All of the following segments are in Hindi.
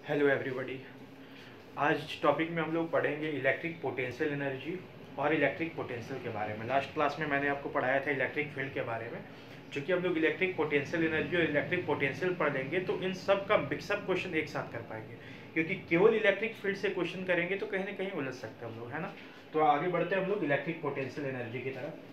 Hello everybody. आज टॉपिक में हम लोग पढ़ेंगे इलेक्ट्रिक पोटेंशियल एनर्जी और इलेक्ट्रिक पोटेंशियल के बारे में। लास्ट क्लास में मैंने आपको पढ़ाया था इलेक्ट्रिक फील्ड के बारे में। चूँकि हम लोग इलेक्ट्रिक पोटेंशियल एनर्जी और इलेक्ट्रिक पोटेंशियल पढ़ लेंगे तो इन सब का मिक्सअप क्वेश्चन एक साथ कर पाएंगे, क्योंकि केवल इलेक्ट्रिक फील्ड से क्वेश्चन करेंगे तो कहीं ना कहीं उलझ सकते हैं हम लोग, है ना। तो आगे बढ़ते हैं हम लोग इलेक्ट्रिक पोटेंशियल एनर्जी की तरफ।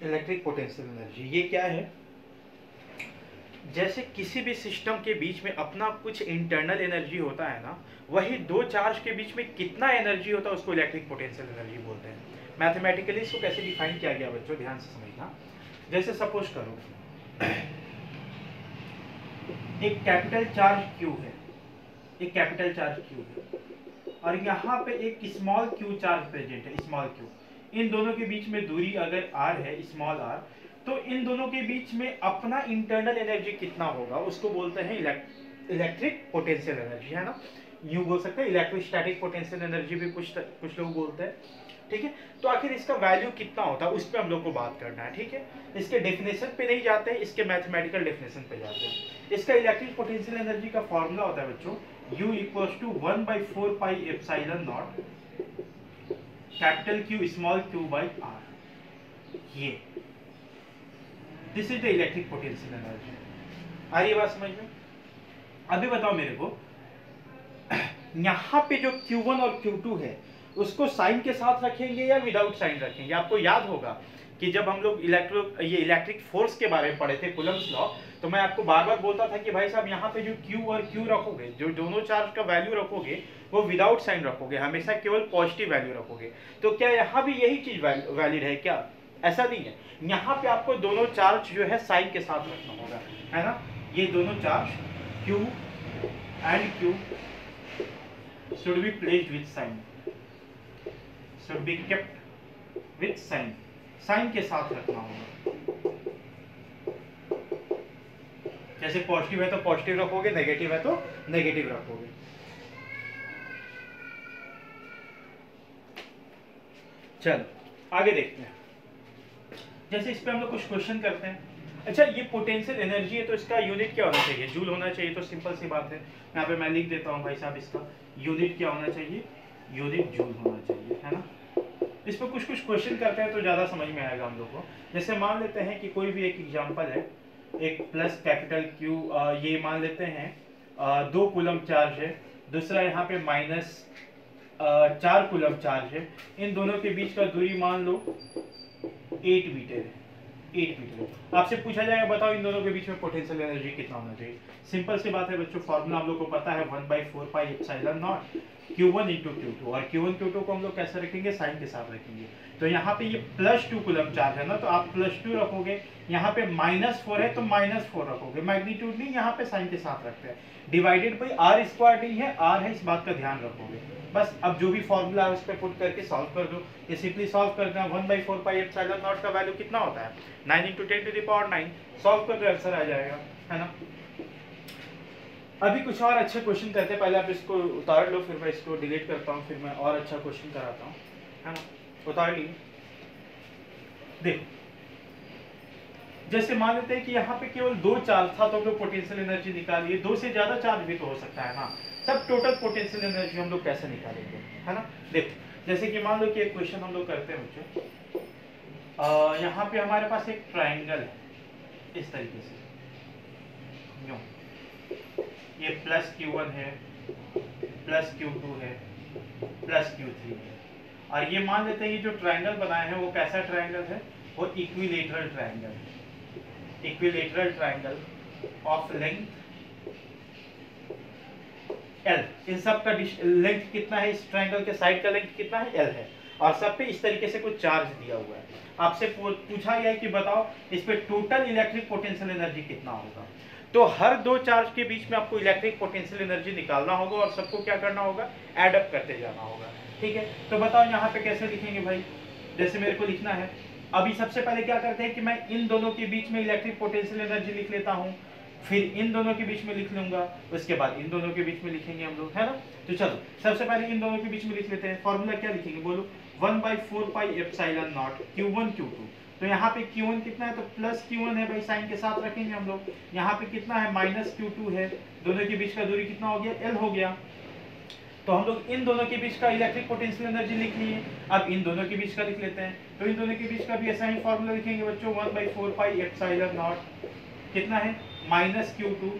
इलेक्ट्रिक पोटेंशियल एनर्जी ये क्या है? जैसे किसी भी सिस्टम के बीच में अपना कुछ इंटरनल एनर्जी होता है ना, वही दो चार्ज के बीच में कितना एनर्जी होता है उसको इलेक्ट्रिक पोटेंशियल एनर्जी बोलते हैं। मैथमेटिकली इसको कैसे डिफाइन किया गया बच्चों, ध्यान से समझना। जैसे सपोज करो एक कैपिटल चार्ज क्यू है, एक कैपिटल चार्ज क्यू है और यहाँ पे एक स्मॉल क्यू चार्ज प्रेजेंट है, स्मॉल क्यू। इन दोनों के बीच में दूरी अगर r है, स्मॉल r, तो इन दोनों के बीच में अपना इंटरनल एनर्जी कितना होगा उसको बोलते हैं इलेक्ट्रिक पोटेंशियल एनर्जी, है ना। यूं बोल सकते हैं इलेक्ट्रोस्टैटिक पोटेंशियल एनर्जी भी कुछ लोग बोलते हैं, ठीक है। तो आखिर इसका वैल्यू कितना होता है उस पर हम लोग को बात करना है, ठीक है। इसके डेफिनेशन पे नहीं जाते हैं, इसके मैथमेटिकल डेफिनेशन पे जाते हैं। इसका इलेक्ट्रिक पोटेंशियल एनर्जी का फॉर्मूला होता है बच्चों U = 1/4 pi epsilon naught capital Q small q by r। ये this is the electric potential energy. आ रही है बात समझ में? अभी बताओ मेरे को, यहाँ पे जो Q1 और Q2 है उसको साइन के साथ रखेंगे या विदाउट साइन रखेंगे? आपको याद होगा कि जब हम लोग इलेक्ट्रिक फोर्स के बारे में पढ़े थे, कूलम्ब्स लॉ, तो मैं आपको बार बार बोलता था कि भाई साहब यहाँ पे जो Q और Q रखोगे, जो दोनों चार्ज का वैल्यू रखोगे वो विदाउट साइन रखोगे, हमेशा केवल पॉजिटिव वैल्यू रखोगे। तो क्या यहाँ भी यही चीज वैलिड है क्या? ऐसा नहीं है, यहाँ पे आपको दोनों चार्ज जो है साइन के साथ रखना होगा, है ना। ये दोनों charge Q and Q should be placed with sign, should be kept with sign, sign के साथ रखना होगा। जैसे पॉजिटिव है तो पॉजिटिव रखोगे, नेगेटिव है तो नेगेटिव रखोगे। चलो आगे देखते हैं। जैसे इस पे हम लोग कुछ क्वेश्चन करते हैं। अच्छा, ये पोटेंशियल एनर्जी है तो इसका यूनिट क्या होना चाहिए? जूल होना चाहिए। तो सिंपल सी बात है, यहाँ पे मैं लिख देता हूँ भाई साहब, इसका यूनिट क्या होना चाहिए? यूनिट जूल होना चाहिए, है ना। इस पर कुछ क्वेश्चन करते हैं तो ज़्यादा समझ में आएगा हम लोग को। जैसे मान लेते हैं कि कोई भी एक एग्जांपल है, एक प्लस कैपिटल Q, ये मान लेते हैं 2 कूलम चार्ज है, दूसरा यहाँ पे माइनस 4 कूलम चार्ज है। इन दोनों के बीच का दूरी मान लो 8 मीटर है, 8 मीटर। आपसे पूछा जाएगा बताओ इन दोनों के बीच में पोटेंशियल एनर्जी कितना होना चाहिए? सिंपल सी बात है बच्चों, फॉर्मूला हम लोग को पता है 1/4 pi epsilon not Q1 × Q2, और Q1 Q2 को हम लोग कैसे रखेंगे? साइन के साथ रखेंगे। तो यहाँ पे ये +2 कूलम चार्ज है ना, तो आप +2 रखोगे। यहाँ पे -4 है तो -4 रखोगे, मैग्नीट्यूड नहीं, यहाँ पे साइन के साथ रखते हैं। डिवाइडेड बाई r² नहीं है, r है, इस बात का ध्यान रखोगे। बस अब जो भी फॉर्मूला है उस पर पुट करके सॉल्व कर दो। ये सिंपली सॉल्व करना, 1/4 पाई एप्सिलॉन नॉट का वैल्यू कितना होता है? 9 × 10⁻⁹। सॉल्व कर दो, आंसर आ जाएगा, है ना। अभी कुछ और अच्छे क्वेश्चन करते हैं। पहले आप इसको उतार लो, फिर मैं इसको डिलीट करता हूँ, फिर मैं और अच्छा क्वेश्चन कराता हूँ, है ना। उतार ली। देखो, जैसे मान लेते हैं कि यहाँ पे केवल 2 चार्ज था तो हम लोग पोटेंशियल एनर्जी निकालिए। 2 से ज्यादा चार्ज भी तो हो सकता है ना, तब टोटल पोटेंशियल एनर्जी हम लोग कैसे निकालेंगे, है ना। देखो, जैसे कि मान लो कि एक क्वेश्चन हम लोग करते हैं बच्चों, यहाँ पे हमारे पास एक ट्राइंगल है इस तरीके से, यूं, ये +Q1 है, +Q2 है, +Q3 है, और ये मान लेते हैं ये जो ट्राइंगल बनाए हैं वो कैसा ट्राइंगल है? वो इक्विलेटरल ट्राइंगल है। Equilateral triangle of length L। इन सब का लेंथ कितना है? इस ट्राइंगल के साइड का लेंथ कितना है? L है, और सब पे इस तरीके से कुछ चार्ज दिया हुआ है। आपसे पूछा गया है कि बताओ इस पे टोटल इलेक्ट्रिक पोटेंशियल एनर्जी कितना होगा। तो हर 2 चार्ज के बीच में आपको इलेक्ट्रिक पोटेंशियल एनर्जी निकालना होगा और सबको क्या करना होगा? ऐड अप करते जाना होगा, ठीक है। तो बताओ यहाँ पे कैसे लिखेंगे भाई? जैसे मेरे को लिखना है, अभी सबसे पहले क्या करते हैं कि मैं इन दोनों के बीच में इलेक्ट्रिक पोटेंशियल एनर्जी लिख लेता हूँ। फिर इन दोनों के बीच में लिख लूंगा, उसके बाद इन दोनों के बीच में लिखेंगे हम लोग, है ना। तो चलो सबसे पहले इन दोनों के बीच में लिख लेते हैं। फॉर्मूला क्या लिखेंगे बोलो, 1/4 pi epsilon not Q1 Q2। तो यहाँ पे Q1 कितना है, तो प्लस Q1 है भाई, साइन के साथ रखेंगे हम लोग। यहाँ पे कितना है, माइनस Q2 है। दोनों के बीच का दूरी कितना हो गया, L हो गया। तो हम लोग इन दोनों के बीच का इलेक्ट्रिक पोटेंशियल एनर्जी लिख लिए। अब इन दोनों के बीच का लिख लेते हैं। तो इन दोनों के बीच का भी ऐसा ही फॉर्मूला लिखेंगे बच्चों, 1/4 पाई एप्सिलॉन नॉट कितना है, minus Q2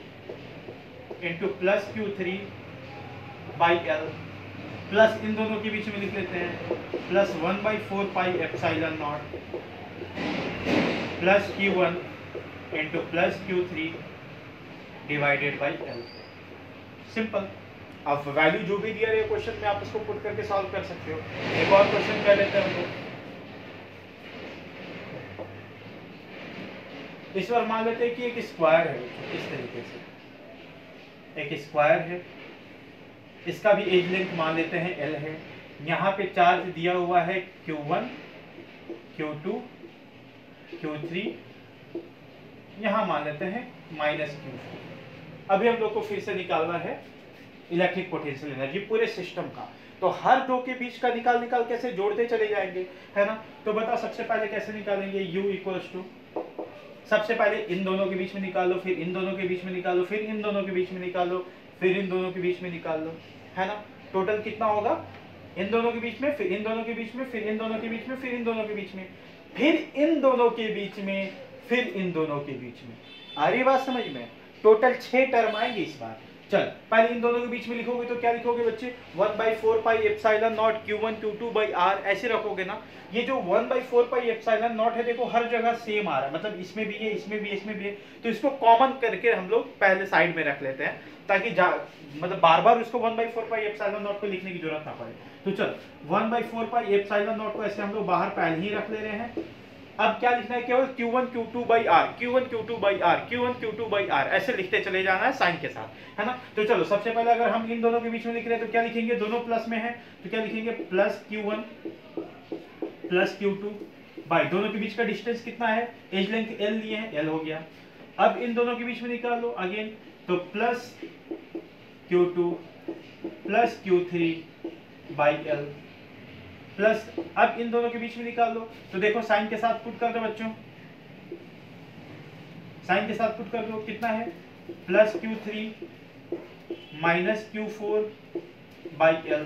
into plus Q3 by L, plus इन दोनों के बीच में लिख लेते हैं plus 1/4 pi epsilon naught plus Q1 into plus Q3 divided by L। Simple. अब वैल्यू जो भी दिया है क्वेश्चन में आप इसको पुट करके सॉल्व कर सकते हो। एक और क्वेश्चन कर लेते हैं हम लोग। इस बार मान लेते हैं कि एक स्क्वायर है, इस तरीके से एक स्क्वायर है, इसका भी एज लेंथ मान लेते हैं L है। यहाँ पे चार्ज दिया हुआ है Q1 Q2 Q3, यहाँ मान लेते हैं माइनस Q4। अभी हम लोग को फिर से निकालना है इलेक्ट्रिक पोटेंशियल एनर्जी पूरे सिस्टम का। तो हर दो के बीच का निकाल कैसे जोड़ते चले जाएंगे, है ना। तो बता सबसे पहले कैसे निकालेंगे, U इक्वल्स टू, सबसे पहले इन दोनों के बीच में निकालो, फिर इन दोनों के बीच में निकालो, फिर इन दोनों के बीच में निकालो, फिर इन दोनों के बीच में निकाल लो, है ना। टोटल कितना होगा, इन दोनों के बीच में, फिर इन दोनों के बीच में, फिर इन दोनों के बीच में, फिर इन दोनों के बीच में, फिर इन दोनों के बीच में, फिर इन दोनों के बीच में। आ रही बात समझ में। टोटल 6 टर्म आएंगे इस बार। चल पहले इन दोनों के बीच में लिखोगे तो क्या लिखोगे बच्चे, 1/4 pi epsilon not Q1 Q2 by R, ऐसे रखोगे ना। ये जो 1/4 पाई एप्सिलॉन नॉट है देखो हर जगह सेम आ रहा है, मतलब इसमें भी है, इसमें भी है, इसमें भी है। तो इसको कॉमन करके हम लोग पहले साइड में रख लेते हैं, ताकि मतलब बार बार उसको 1/4 पाई एप्सिलॉन नॉट को लिखने की जरूरत ना पड़े। तो चल 1/4 पाई एप्सिलॉन नॉट को ऐसे हम लोग बाहर पहले ही रख ले रहे हैं। अब क्या लिखना है, केवल Q1 Q2 by R, Q1 Q2 by R, Q1 Q2 by R, ऐसे लिखते चले जाना है साइन के साथ, है ना। तो चलो सबसे पहले अगर हम इन दोनों के बीच में लिख रहे हैं तो क्या लिखेंगे, दोनों प्लस में है तो क्या लिखेंगे, plus Q1 plus Q2 by, दोनों के बीच का डिस्टेंस कितना है, एज लेंथ L लिए हैं, L हो गया। अब इन दोनों के बीच में निकाल लो अगेन, तो plus Q2 plus Q3 by L, plus अब इन दोनों के बीच में निकाल लो। तो देखो साइन के साथ पुट कर दो बच्चों, साइन के साथ पुट कर दो, कितना है, plus Q3 minus Q4 by L।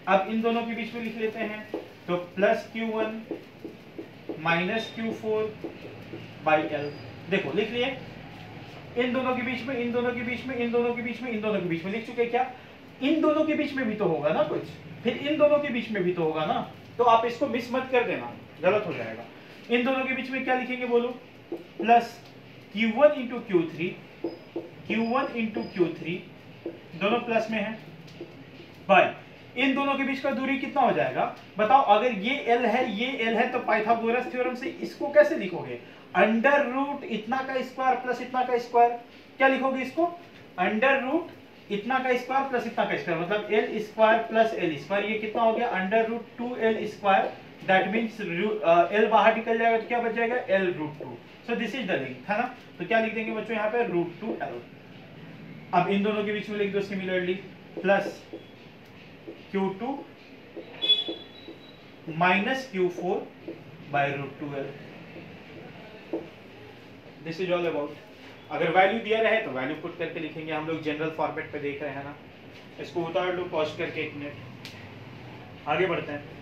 अब इन दोनों के बीच में लिख लेते हैं, तो plus Q1 minus Q4 by L। देखो लिख लिए, इन दोनों के बीच में, इन दोनों के बीच में, इन दोनों के बीच में, इन दोनों के बीच में लिख चुके। क्या इन दोनों के बीच में भी तो होगा ना कुछ, फिर इन दोनों के बीच में भी तो होगा ना। तो आप इसको मिस मत कर देना, गलत हो जाएगा। इन दोनों के बीच में क्या लिखेंगे बोलो, plus Q1 into Q3, Q1 into Q3, दोनों प्लस में है, बाई इन दोनों के बीच का दूरी कितना हो जाएगा बताओ। अगर ये L है, ये L है, तो पाइथागोरस थ्योरम से इसको कैसे लिखोगे, अंडर रूट इतना का स्क्वायर प्लस इतना का स्क्वायर। क्या लिखोगे इसको, अंडर रूट इतना का स्क्वायर प्लस इतना का स्क्वायर, मतलब L square plus L square. ये कितना हो गया, under root 2L square. That means L बाहर निकल जाएगा तो क्या बच जाएगा, L root 2। So this is the link, है ना। तो क्या लिख देंगे बच्चों यहाँ पे, रूट 2L। अब इन दोनों के बीच में लिख दो similarly, plus Q2 minus Q4 by root 2L। This is all about. अगर वैल्यू दिया रहे तो वैल्यू पुट करके लिखेंगे। हम लोग जनरल फॉर्मेट पे देख रहे हैं ना। इसको उतार लो पॉज करके 1 मिनट, आगे बढ़ते हैं।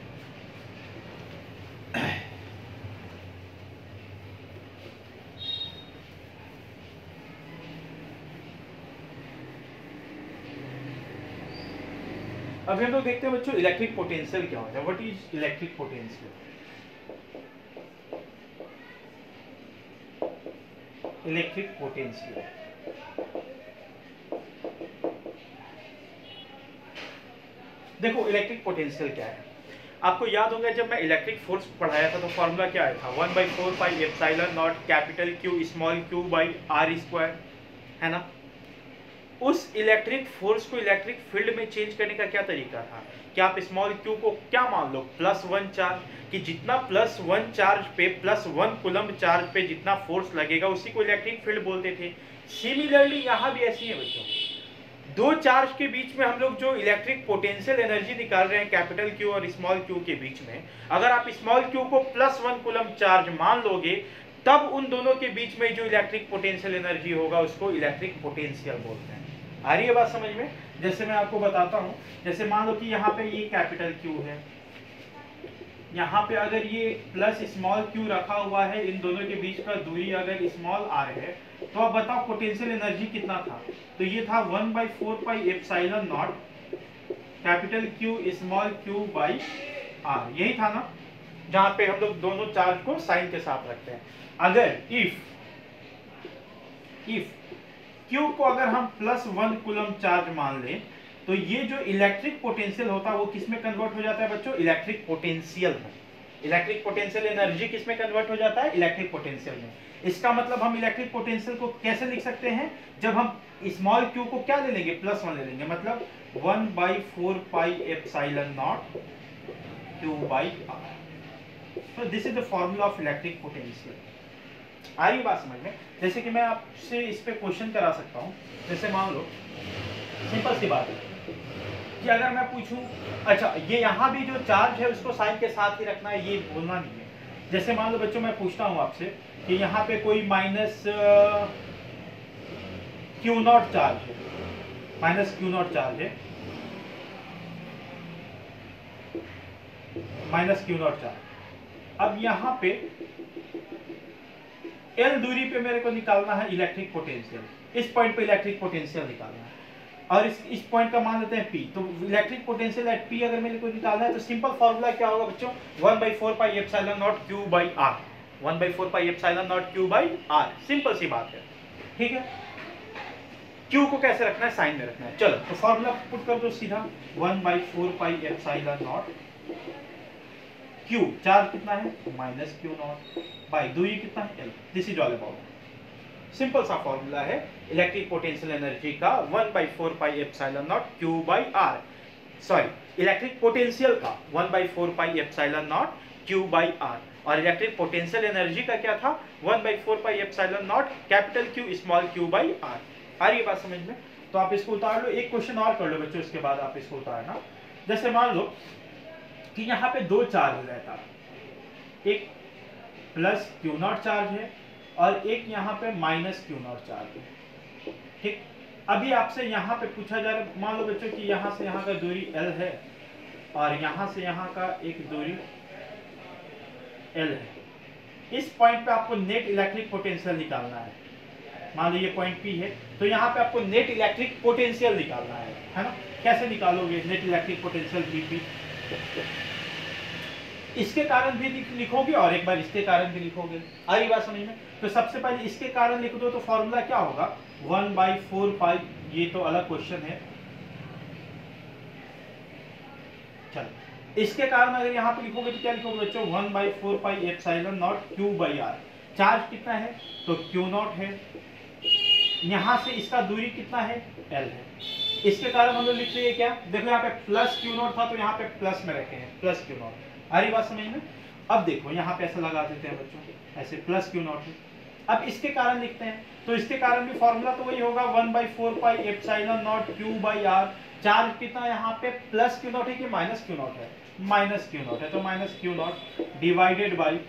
अभी हम लोग देखते हैं बच्चों इलेक्ट्रिक पोटेंशियल क्या होता है। What is electric potential. Electric potential, देखो इलेक्ट्रिक पोटेंशियल क्या है। आपको याद होगा जब मैं इलेक्ट्रिक फोर्स पढ़ाया था तो फॉर्मूला क्या आया था, 1/4 pi epsilon naught capital Q small q by R square, है ना। उस इलेक्ट्रिक फोर्स को इलेक्ट्रिक फील्ड में चेंज करने का क्या तरीका था कि आप स्मॉल क्यू को क्या मान लो +1 चार्ज, कि जितना +1 चार्ज पे +1 कूलम्ब चार्ज पे जितना फोर्स लगेगा उसी को इलेक्ट्रिक फील्ड बोलते थे। सिमिलरली यहाँ भी ऐसी है बच्चों, दो चार्ज के बीच में हम लोग जो इलेक्ट्रिक पोटेंशियल एनर्जी निकाल रहे हैं कैपिटल क्यू और स्मॉल क्यू के बीच में, अगर आप स्मॉल क्यू को +1 कूलम्ब चार्ज मान लोगे तब उन दोनों के बीच में जो इलेक्ट्रिक पोटेंशियल एनर्जी होगा उसको इलेक्ट्रिक पोटेंशियल बोलते हैं। आ रही है बात समझ में? जैसे मैं आपको बताता हूं, जैसे मान लो कि यहाँ पे ये कैपिटल क्यू है, यहाँ पे अगर ये प्लस स्मॉल क्यू रखा हुआ है, इन दोनों के बीच का दूरी अगर स्मॉल आर है, तो आप बताओ पोटेंशियल एनर्जी कितना था? तो ये था 1/4πε0 capital Q small Q by R, यही था ना, जहां पे हम लोग दोनों चार्ज को साइन के साथ रखते हैं। अगर इफ क्यू को अगर हम +1 कूलम्ब चार्ज मान लें तो ये जो इलेक्ट्रिक पोटेंशियल होता है वो किस में कन्वर्ट हो जाता है बच्चों? इलेक्ट्रिक पोटेंशियल में। इलेक्ट्रिक पोटेंशियल एनर्जी किस में कन्वर्ट हो जाता है? इलेक्ट्रिक पोटेंशियल में। इसका मतलब हम इलेक्ट्रिक पोटेंशियल को कैसे लिख सकते हैं? जब हम स्मॉल क्यू को क्या ले लेंगे? +1 ले लेंगे, मतलब 1/4πε0 क्यू बाई आर। तो this is the formula of electric potential. आ रही बात समझ में? जैसे कि मैं आपसे इस पे क्वेश्चन करा सकता हूँ, जैसे मान लो सिंपल सी बात है कि अगर मैं पूछूं, अच्छा ये यहाँ भी जो चार्ज है उसको साइन के साथ ही रखना है, ये बोलना नहीं है। जैसे मान लो बच्चों मैं पूछता हूँ आपसे कि यहाँ पे कोई -Q0 चार्ज है, -Q0 चार्ज है, -Q0 चार्ज। अब यहाँ पे L दूरी पे मेरे को निकालना है इलेक्ट्रिक पोटेंशियल, इस पॉइंट पे इलेक्ट्रिक पोटेंशियल निकालना है, और इस पॉइंट का मान लेते हैं P। तो इलेक्ट्रिक पोटेंशियल एट P अगर मेरे को निकालना है तो सिंपल फॉर्मूला क्या होगा बच्चों? 1/4πε0 Q by R, 1/4πε0 Q by R। Simple सी बात है, ठीक है। Q को कैसे रखना है? साइन में रखना है। चलो तो फॉर्मूला पुट कर दो सीधा, 1/4πε0 Q, चार्ज कितना है? -Q0 बाई दूरी कितना है? L। This is all about, simple सा फॉर्मूला है इलेक्ट्रिक पोटेंशियल एनर्जी का, 1/4πε0 Q by R, sorry electric potential का 1/4πε0 Q बाई R, और इलेक्ट्रिक पोटेंशियल एनर्जी का क्या था? 1/4πε0 capital Q small q by R। आ रही है बात समझ में? तो आप इसको उतार लो, एक क्वेश्चन और कर लो बच्चों, इसके बाद आप इसको उतारना। जैसे मान लो कि यहाँ पे दो चार्ज रहता, एक +Q0 चार्ज है और एक यहाँ पे -Q0 चार्ज है, ठीक। अभी आपसे यहाँ पे पूछा जा रहा है, मान लो बच्चों कि यहाँ से यहाँ का दूरी L है और यहाँ से यहाँ का एक दूरी L है। इस पॉइंट पे आपको नेट इलेक्ट्रिक पोटेंशियल निकालना है। मान लो ये पॉइंट P है, तो यहाँ पे आपको नेट इलेक्ट्रिक पोटेंशियल निकालना है ना? कैसे निकालोगे नेट इलेक्ट्रिक पोटेंशियल P? इसके कारण भी लिखोगे और एक बार इसके कारण भी लिखोगे। आ रही बात समझ में? तो सबसे पहले इसके कारण लिख दो, तो फॉर्मूला क्या होगा? 1/4π, ये तो अलग क्वेश्चन है। चलो इसके कारण अगर यहाँ पे लिखोगे तो क्या लिखोगे बच्चों? 1/4πε0 Q बाई R। चार्ज कितना है? तो Q0 है, यहाँ से इसका दूरी कितना है? L है। इसके कारण हम लोग लिख रहे हैं क्या? देखो यहाँ पे +Q0 था तो यहाँ पे प्लस में रखे हैं, +Q0। आ रही बात समझ में? अब देखो यहाँ पे ऐसा लगा देते हैं बच्चों, ऐसे +Q0 है। अब इसके कारण लिखते हैं, तो इसके कारण भी फॉर्मूला तो वही होगा, 1/4πε0 Q बाई R। चार्ज कितना यहाँ पे? +Q0 है कि -Q0 है? -Q0 है, तो -Q0 डिवाइडेड बाई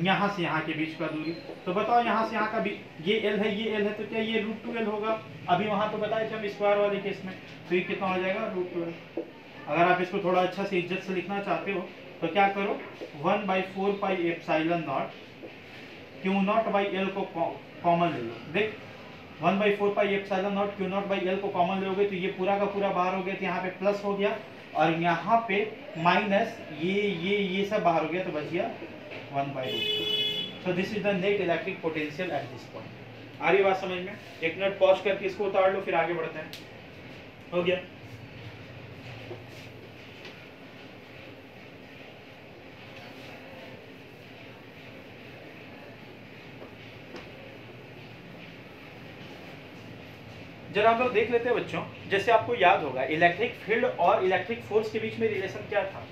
यहाँ से यहाँ के बीच का दूरी। तो बताओ यहाँ से यहाँ का भी, ये L है, ये L है, तो क्या ये √2L होगा? अभी वहाँ तो बताए थे हम स्क्वायर वाले केस में, तो ये कितना हो जाएगा? √2L। अगर आप इसको थोड़ा अच्छा से इज्जत से लिखना चाहते हो तो क्या करो, 1/4πε0 Q0 बाई L को कॉमन ले लो। देख 1/4πε0 Q0 बाई L को कॉमन लोगे तो ये पूरा का पूरा बाहर हो गया, तो यहाँ पे प्लस हो गया और यहाँ पे माइनस, ये सब बाहर हो गया, तो बच गया 1/√2। So this is the net electric potential at this point. आ रही बात समझ में? एक मिनट पॉज करके इसको उतार लो, फिर आगे बढ़ते हैं। हो गया? जरा हम लोग देख लेते हैं बच्चों, जैसे आपको याद होगा इलेक्ट्रिक फील्ड और इलेक्ट्रिक फोर्स के बीच में रिलेशन क्या था,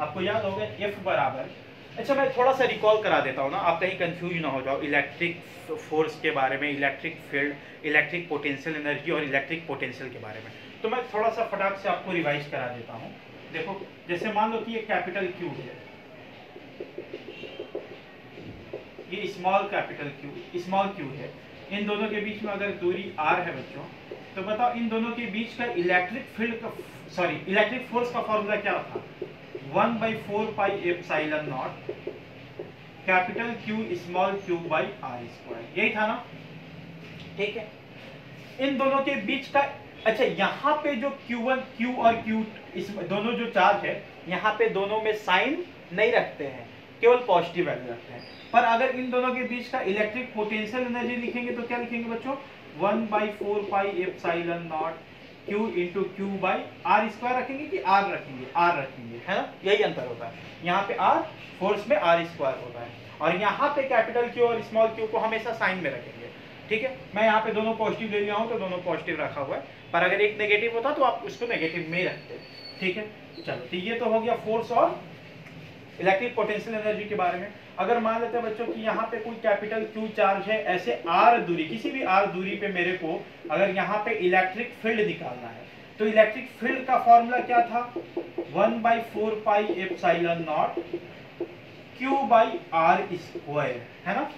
आपको याद होगा F बराबर, अच्छा मैं थोड़ा सा रिकॉल करा देता हूँ ना, आप कहीं कंफ्यूज ना हो जाओ इलेक्ट्रिक फोर्स के बारे में, electric field, electric potential energy और इलेक्ट्रिक पोटेंशियल के बारे में। तो मैं थोड़ा सा फटाक से आपको रिवाइज करा देता हूँ। देखो जैसे मान लो कि ये कैपिटल Q है, ये small capital Q, small q है, इन दोनों के बीच में अगर दूरी r है बच्चों, तो बताओ इन दोनों के बीच का इलेक्ट्रिक फील्ड का, सॉरी इलेक्ट्रिक फोर्स का फॉर्मूला क्या था, 1/4 pi epsilon naught capital Q small q by r square, यही था ना, ठीक है। इन दोनों के बीच का, अच्छा यहाँ पे जो Q1 Q और Q इस दोनों जो चार्ज है, यहाँ पे दोनों में साइन नहीं रखते हैं, केवल पॉजिटिव वैल्यू रखते हैं। पर अगर इन दोनों के बीच का इलेक्ट्रिक पोटेंशियल एनर्जी लिखेंगे तो क्या लिखेंगे बच्चों, 1/4 pi epsilon not Q into Q by R square रखेंगे कि R रखेंगे, R रखेंगे, है ना, यही अंतर होता है। यहाँ पे R फोर्स में R स्क्वायर होता है, और यहाँ पे कैपिटल Q और स्मॉल q को हमेशा साइन में रखेंगे, ठीक है। मैं यहाँ पे दोनों पॉजिटिव ले लिया हूँ तो दोनों पॉजिटिव रखा हुआ है, पर अगर एक नेगेटिव होता तो आप उसको नेगेटिव में रखते, ठीक है। चलो तो ये तो हो गया फोर्स और इलेक्ट्रिक पोटेंशियल एनर्जी के बारे में। अगर मान लेते हैं बच्चों कि यहाँ पे कोई कैपिटल Q चार्ज है, ऐसे R दूरी, किसी भी R दूरी पे मेरे को अगर यहाँ पे इलेक्ट्रिक फील्ड निकालना है, तो इलेक्ट्रिक फील्ड का फॉर्मूला क्या था, 1/4 pi epsilon not Q by R square, है ना।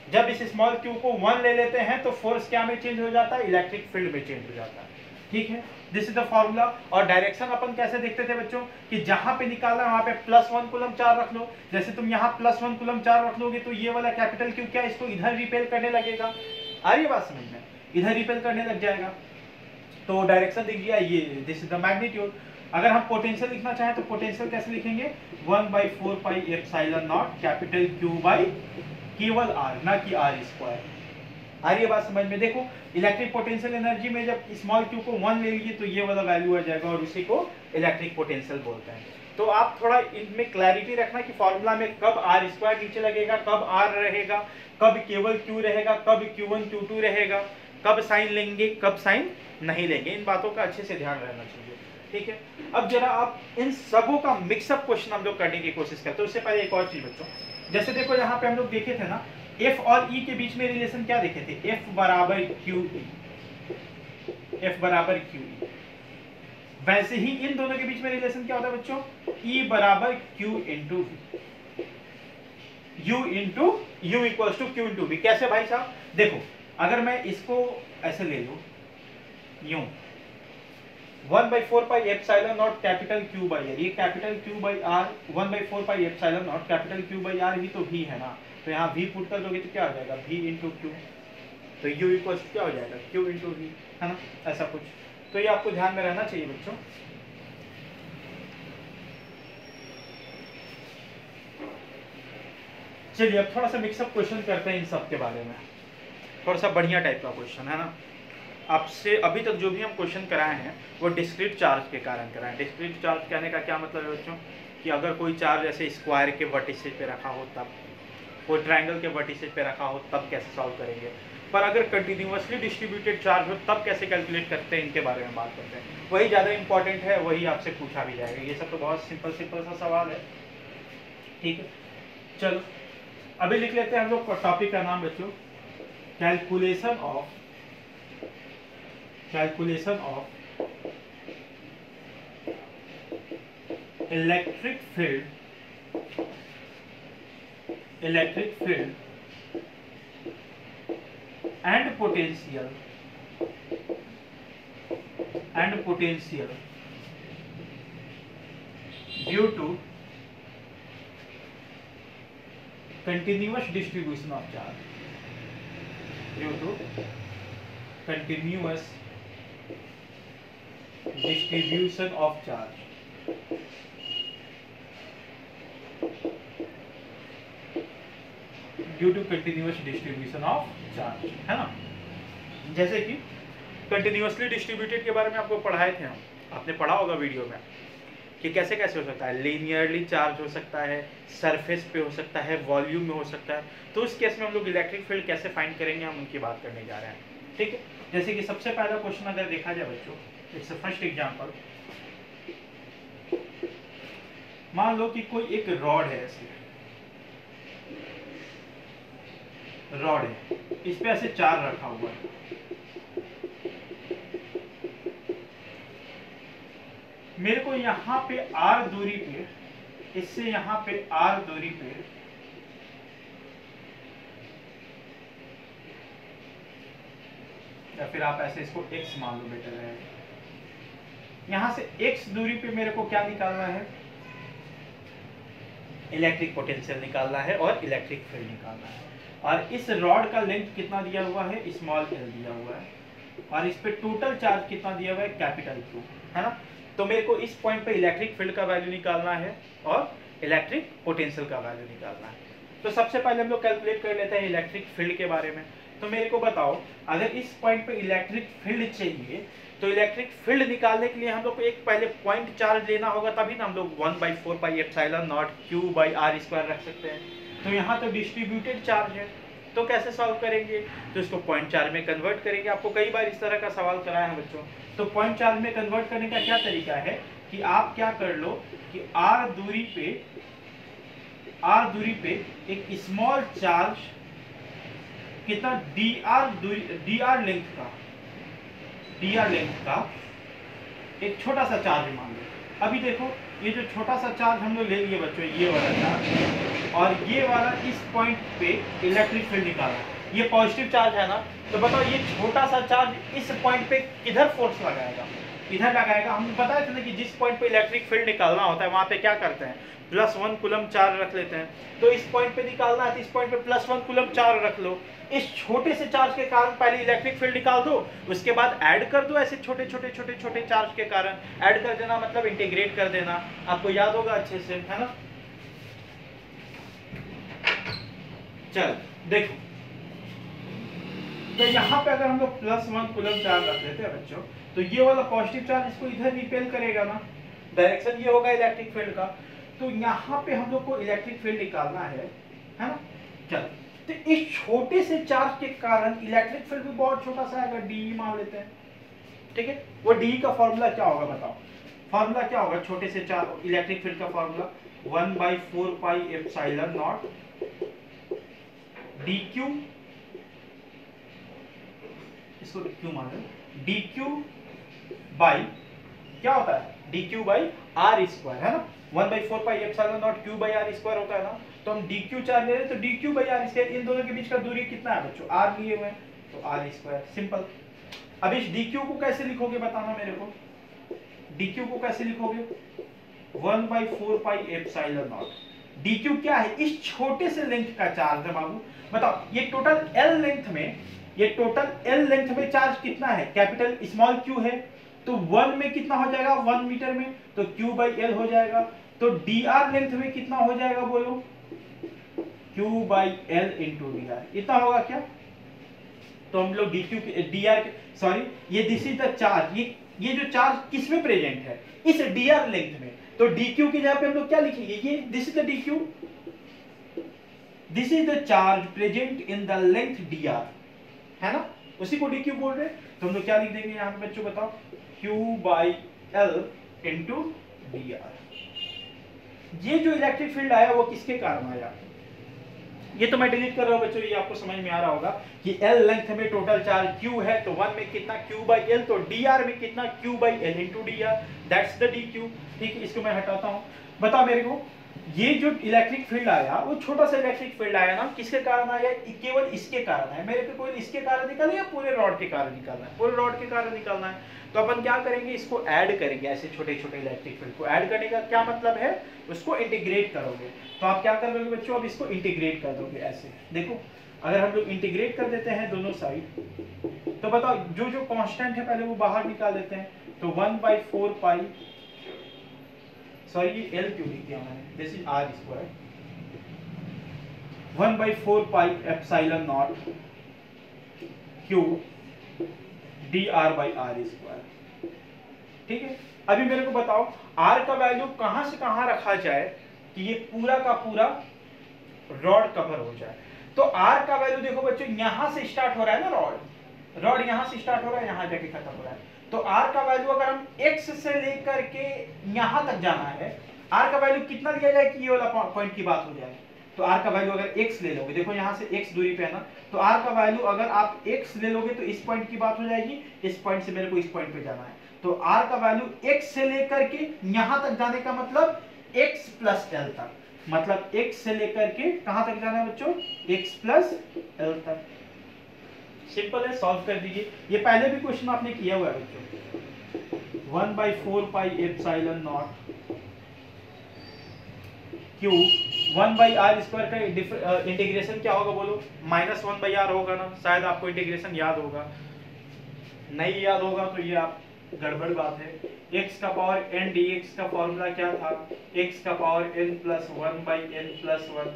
जब इस स्मॉल q को 1 ले लेते हैं तो फोर्स क्या में चेंज हो जाता है, इलेक्ट्रिक फील्ड में चेंज हो जाता है, ठीक है। This is the formula. और डायरेक्शन अपन कैसे देखते थे बच्चों, कि जहां पे निकालना है वहां पे +1 कूलम चार्ज रख लो। जैसे तुम यहाँ +1 कूलम चार्ज रख लोगे तो ये वाला कैपिटल Q क्या इसको इधर रिपेल करने लगेगा, आ रही है बात समझ में, इधर रिपेल करने लग जाएगा, तो डायरेक्शन दिख गया ये, दिस इज द मैग्नीट्यूड। अगर हम पोटेंशियल लिखना चाहें तो पोटेंशियल कैसे लिखेंगे, 1/4 pi epsilon naught capital Q by केवल R, ना कि R स्क्वायर। आ रही है बात समझ में। देखो इलेक्ट्रिक पोटेंशियल एनर्जी में जब स्मॉल q को 1 ले लिए तो ये वाला वैल्यू आ जाएगा, और उसी को इलेक्ट्रिक पोटेंशियल बोलते हैं। तो आप थोड़ा इनमें क्लैरिटी रखना कि फॉर्मूला में कब R स्क्वायर नीचे लगेगा, कब R रहेगा, कब केवल Q रहेगा, कब Q1 Q2 रहेगा, कब साइन लेंगे, कब साइन नहीं लेंगे, इन बातों का अच्छे से ध्यान रहना चाहिए, ठीक है। अब जरा आप इन सबों का मिक्सअप क्वेश्चन हम लोग करने की कोशिश करते हैं। उससे पहले एक और चीज बच्चों, जैसे देखो यहाँ पे हम लोग देखे थे ना, F और E के बीच में रिलेशन क्या देखे थे, F बराबर QE, F बराबर QE। वैसे ही इन दोनों के बीच में रिलेशन क्या होता है बच्चों, E बराबर Q into V, U into U equals to Q into V। कैसे भाई साहब, देखो अगर मैं इसको ऐसे ले लूं यूं, 1/4 pi epsilon naught capital Q by R, ये capital Q by R, 1/4 pi epsilon naught capital Q by R भी तो V है ना, तो यहाँ V पुट कर दोगे तो क्या हो जाएगा, V इंटू Q, तो U इक्वल्स क्या हो जाएगा, Q इंटू V, है ना, ऐसा कुछ। तो ये आपको ध्यान में रहना चाहिए बच्चों। चलिए अब थोड़ा सा मिक्सअप क्वेश्चन करते हैं इन सब के बारे में, थोड़ा सा बढ़िया टाइप का क्वेश्चन, है ना। आपसे अभी तक जो भी हम क्वेश्चन कराए हैं वो डिस्क्रीट चार्ज के कारण कराए। डिस्क्रीट चार्ज कहने का क्या मतलब है बच्चों, कि अगर कोई चार्ज ऐसे स्क्वायर के वर्टिसेस पे रखा हो तब, कोई ट्रायंगल के वर्टिसेस पे रखा हो तब कैसे सॉल्व करेंगे, पर अगर कंटिन्यूअसली डिस्ट्रीब्यूटेड चार्ज हो तब कैसे कैलकुलेट करते हैं, इनके बारे में बात करते हैं। वही ज़्यादा इंपॉर्टेंट है, वही आपसे पूछा भी जाएगा। ये सब तो बहुत सिंपल सा सवाल है, ठीक है। चलो अभी लिख लेते हैं हम लोग टॉपिक का नाम बच्चों, calculation of electric field and potential due to continuous distribution of charge, due to continuous distribution of charge, due to continuous distribution of charge, है ना। जैसे कि कंटिन्यूअसली डिस्ट्रीब्यूटेड के बारे में आपको पढ़ाए थे हम, आपने पढ़ा होगा वीडियो में, कि कैसे कैसे हो सकता है, लीनियरली चार्ज हो सकता है, सरफेस पे हो सकता है, वॉल्यूम में हो सकता है। तो उस केस में हम लोग इलेक्ट्रिक फील्ड कैसे फाइंड करेंगे, हम उनकी बात करने जा रहे हैं, ठीक है। जैसे कि सबसे पहला क्वेश्चन अगर देखा जाए बच्चों, इट्स फर्स्ट एग्जांपल, मान लो कि कोई एक रॉड है, ऐसे रॉड है, इस पे ऐसे चार रखा हुआ है, मेरे को यहाँ पे r दूरी पे, इससे यहाँ पे r दूरी पे या फिर आप ऐसे इसको x मान लो बेटर है, यहाँ से x दूरी पे मेरे को क्या निकालना है, इलेक्ट्रिक पोटेंशियल निकालना है और इलेक्ट्रिक फील्ड निकालना है। और इस रॉड का लेंथ कितना दिया हुआ है, स्मॉल l दिया हुआ है, और इस पे टोटल चार्ज कितना दिया हुआ है, कैपिटल Q, है ना। तो मेरे को इस पॉइंट पे इलेक्ट्रिक फील्ड का वैल्यू निकालना है और इलेक्ट्रिक पोटेंशियल का वैल्यू निकालना है। तो सबसे पहले हम लोग कैलकुलेट कर लेते हैं इलेक्ट्रिक फील्ड के बारे में। तो मेरे को बताओ, अगर इस पॉइंट पे इलेक्ट्रिक फील्ड चाहिए तो इलेक्ट्रिक फील्ड निकालने के लिए हम लोग को एक पहले पॉइंट चार्ज लेना होगा, तभी ना हम लोग 1/4πε0 Q/r² रख सकते हैं। तो यहाँ तो डिस्ट्रीब्यूटेड चार्ज है, तो कैसे सॉल्व करेंगे, तो इसको पॉइंट चार्ज में कन्वर्ट करेंगे। आपको कई बार इस तरह का सवाल कराया है बच्चों। तो पॉइंट चार्ज में कन्वर्ट करने का क्या तरीका है कि आप क्या कर लो कि r दूरी पे एक स्मॉल चार्ज कितना dr लेंथ का एक छोटा सा चार्ज मान लो। अभी देखो ये जो छोटा सा चार्ज हम लोग ले लिए बच्चों, ये वाला चार्ज, और ये वाला इस पॉइंट पे इलेक्ट्रिक फील्ड निकाला, ये पॉजिटिव चार्ज है ना। तो बताओ ये छोटा सा चार्ज इस पॉइंट पे किधर फोर्स लगाएगा, इधर लगाएगा। हम बताए थे ना कि जिस पॉइंट पे इलेक्ट्रिक फील्ड निकालना होता है वहां पे क्या करते हैं, +1 कूलम चार्ज रख लेते हैं। तो इस पॉइंट पे निकालना है तो इस पॉइंट पे +1 कूलम चार्ज रख लो। इस छोटे से चार्ज के कारण पहले इलेक्ट्रिक फील्ड निकाल दो, उसके बाद ऐड कर दो ऐसे छोटे छोटे चार्ज के कारण। ऐड कर देना मतलब इंटीग्रेट कर देना, आपको याद होगा अच्छे से, है ना। चल देखो, तो यहाँ पे अगर हम लोग +1 कूलम चार्ज रख लेते हैं बच्चों, तो ये वाला पॉजिटिव चार्ज इसको इधर रिपेल करेगा ना, डायरेक्शन ये होगा इलेक्ट्रिक फील्ड का। तो यहाँ पे हम लोग को इलेक्ट्रिक फील्ड निकालना है ना। चल, तो इस छोटे से चार्ज के कारण इलेक्ट्रिक फील्ड भी बहुत छोटा सा है, अगर डी मान लेते हैं, ठीक है। वो डी का फॉर्मूला क्या होगा बताओ, फॉर्मूला क्या होगा छोटे से चार्ज इलेक्ट्रिक फील्ड का फॉर्मूला 1/4πε0 dq, इसको क्यू मान लो, dq बाई क्या होता है, dq/r², है ना। 1/4πε0 q/r² होता है ना। तो हम dq चार्ज ले रहे हैं तो dq/r², इन दोनों के बीच का दूरी कितना है बच्चों, r लिए हुए हैं, तो r², सिंपल। अब इस dq को कैसे लिखोगे बताना मेरे को, dq को कैसे लिखोगे, 1/4πε0। dq क्या है, इस छोटे से लेंथ का चार्ज है बाबू। बताओ ये टोटल l लेंथ में चार्ज कितना है, कैपिटल स्मॉल q है, तो 1 में कितना हो जाएगा, 1 मीटर में, तो q/l हो जाएगा। तो dr लेंथ में कितना हो जाएगा बोलो, q/l × dr, इतना होगा क्या। तो हम लोग ये दिस इज द चार्ज, ये जो चार्ज किस में प्रेजेंट है, इस dr लेंथ में। तो dq की जगह पे हम लोग क्या लिखेंगे, ये this is the dq, this is the charge present in the length dr, है ना, उसी को dq बोल रहे हैं। तो हम लोग क्या लिख देंगे यहाँ पे बच्चों बताओ, q/l × dr। ये जो इलेक्ट्रिक फील्ड आया वो किसके कारण आया, ये तो मैं डिलीट कर रहा हूँ बच्चों, ये आपको समझ में आ रहा होगा कि l लेंथ में टोटल चार्ज q है, तो 1 में कितना q/l, तो dr में कितना q/l × dr, that's the dq। ठीक है, इसको मैं हटाता हूँ। बता मेरे को, ये जो इलेक्ट्रिक फील्ड आया वो छोटा सा इलेक्ट्रिक फील्ड आया ना, किसके कारण आया, केवल इसके कारण है। मेरे को कोई इसके कारण निकालना है या पूरे रॉड के कारण निकालना है, पूरे रॉड के कारण निकालना है। तो अपन क्या करेंगे, इसको ऐड करेंगे, ऐसे छोटे छोटे इलेक्ट्रिक फील्ड को ऐड करने का क्या मतलब है, उसको इंटीग्रेट करोगे। तो आप क्या करोगे बच्चों, अब इसको इंटीग्रेट कर दोगे ऐसे। देखो अगर हम लोग इंटीग्रेट कर देते हैं दोनों साइड, तो बताओ जो जो कांस्टेंट है पहले वो बाहर निकाल देते हैं। तो 1/4π, सॉरी ये l क्यों लिख दिया मैंने, this is r², 1/4πε0 q dr/r²। ठीक है, अभी मेरे को बताओ r का वैल्यू कहां से कहां रखा जाए कि ये पूरा का पूरा रॉड कवर हो जाए। तो r का वैल्यू देखो बच्चों, यहां से स्टार्ट हो रहा है ना रॉड, रॉड यहाँ से स्टार्ट हो रहा है, यहाँ जाके खत्म हो रहा है। तो आर का वैल्यू अगर हम एक्स से लेकर के यहाँ तक जाना है, आर का वैल्यू कितना लिया जाए कि ये वाला पॉइंट की बात हो जाए, तो आर का वैल्यू अगर x ले लोगे, देखो यहाँ से x दूरी पे है ना, तो आर का वैल्यू अगर आप x ले लोगे तो इस पॉइंट की बात हो जाएगी, इस पॉइंट से मेरे को इस पॉइंट पे जाना है, तो आर का वैल्यू x से लेकर के यहाँ तक जाने का मतलब x प्लस एल तक, मतलब x से लेकर के कहाँ तक जाना है बच्चों, x प्लस एल तक। सिंपल है, सॉल्व कर दीजिए। ये पहले भी क्वेश्चन आपने किया हुआ है बच्चों, 1/4 pi epsilon naught Q 1/r square का इंटीग्रेशन क्या होगा बोलो, -1/r होगा ना, शायद आपको इंटीग्रेशन याद होगा, नहीं याद होगा तो ये आप गड़बड़ बात है। x का पावर n dx का फॉर्मूला क्या था, x का power n plus 1/n plus 1,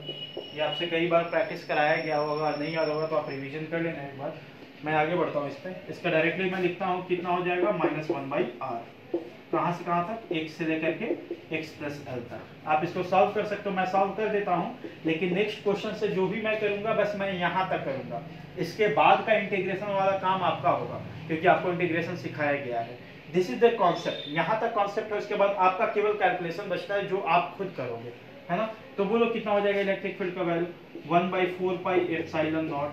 ये आपसे कई बार प्रैक्टिस कराया गया होगा, नहीं याद होगा तो आप रिवीजन कर लेना एक बार। मैं आगे बढ़ता हूँ इस पे, इसका डायरेक्टली मैं लिखता हूँ, कितना हो जाएगा -1/r, कहाँ से कहाँ तक, x से लेकर के x प्लस एल तक। आप इसको सॉल्व कर सकते हो, मैं सॉल्व कर देता हूँ, लेकिन नेक्स्ट क्वेश्चन से जो भी मैं करूँगा बस मैं यहाँ तक करूँगा, इसके बाद का इंटीग्रेशन वाला काम आपका होगा, क्योंकि आपको इंटीग्रेशन सिखाया गया है। दिस इज द कॉन्सेप्ट, यहाँ तक कॉन्सेप्ट है, उसके बाद आपका केवल कैलकुलेशन बचता है जो आप खुद करोगे, है ना। तो बोलो कितना हो जाएगा इलेक्ट्रिक फील्ड का value, 1/4 pi epsilon naught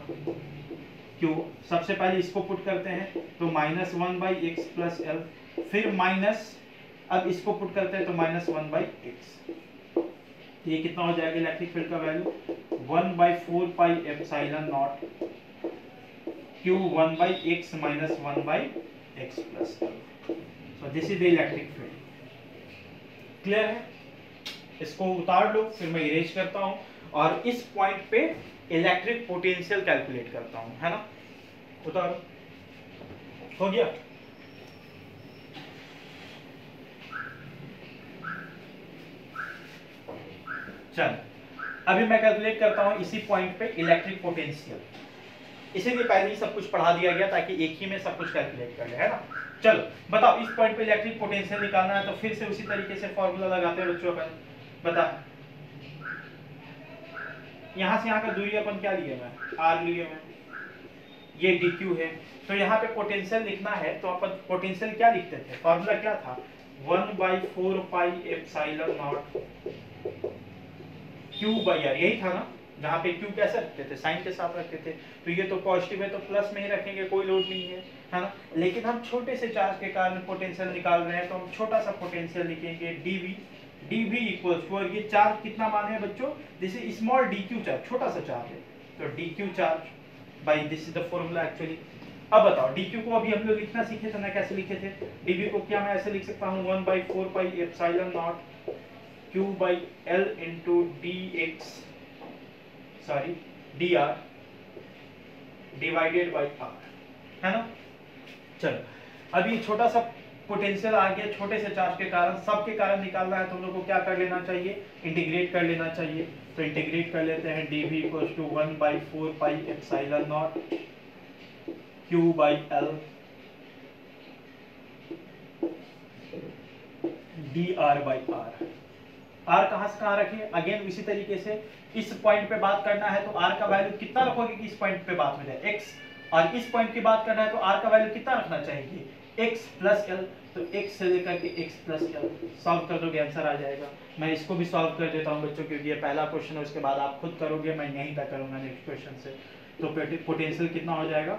Q, सबसे पहले इसको पुट करते हैं तो -1/x प्लस एल, फिर माइनस, अब इसको पुट करते हैं तो -1/x, ये कितना हो जाएगा इलेक्ट्रिक फील्ड का value, 1/4 pi epsilon naught Q 1/x minus 1/x plus L. So this is the electric field. Clear है, इसको उतार लो, फिर मैं इरेज करता हूं और इस पॉइंट पे इलेक्ट्रिक पोटेंशियल कैलकुलेट करता हूं, है ना। उतारो, हो गया। चल अभी मैं कैलकुलेट करता हूं इसी पॉइंट पे इलेक्ट्रिक पोटेंशियल, इसीलिए पहले ही सब कुछ पढ़ा दिया गया ताकि एक ही में सब कुछ कैलकुलेट कर ले, है ना। चलो बताओ, इस पॉइंट पे इलेक्ट्रिक पोटेंशियल निकालना है तो फिर से उसी तरीके से फॉर्मूला लगाते हैं बच्चों अपन। बता, यहाँ से यहाँ का दूरी अपन क्या लिए मैं, r लिए मैं, ये dq है, तो यहाँ पे पोटेंशियल लिखना है तो अपन पोटेंशियल क्या लिखते थे, फॉर्मूला क्या था, 1/4 पाई एप्सिलॉन नॉट q/r, यही था ना, जहाँ पे q कैसे रखते थे, साइन के साथ रखते थे, तो ये तो पॉजिटिव है तो प्लस में ही रखेंगे, कोई लोड नहीं है, है ना। लेकिन हम छोटे से चार्ज के कारण पोटेंशियल निकाल रहे हैं तो हम छोटा सा पोटेंशियल लिखेंगे dv इक्वल्स टू, और ये चार्ज कितना मान है बच्चों, this is small dq charge, छोटा सा चार्ज है, तो dq charge by this is the formula actually. अब बताओ dq को अभी हम लोग लिखना सीखे थे ना, कैसे लिखे थे, dv को क्या मैं ऐसे लिख सकता हूँ, 1/4 pi epsilon naught q/l into dx, sorry dr divided by r, है ना। चलो अभी छोटा सा पोटेंशियल आ गया, छोटे से चार्ज के कारण, सबके कारण निकालना है तो हम लोग को क्या कर लेना चाहिए, इंटीग्रेट कर लेना चाहिए। तो इंटीग्रेट कर लेते हैं, dv equals to 1/4 pi epsilon naught q/l dr/r। r कहां से कहां रखें, अगेन इसी तरीके से इस पॉइंट पे बात करना है तो r का वैल्यू कितना रखोगे कि इस पॉइंट पे बात हो जाए x, और इस पॉइंट की बात करना है तो r का वैल्यू कितना रखना चाहिए, x प्लस l, तो x से लेकर के x प्लस l, सॉल्व कर दोगे आंसर आ जाएगा। मैं इसको भी सॉल्व कर देता हूं बच्चों, क्योंकि ये पहला क्वेश्चन है, उसके बाद आप खुद करोगे, मैं यहीं तक करूंगा नेक्स्ट क्वेश्चन से। तो पोटेंशियल कितना हो जाएगा,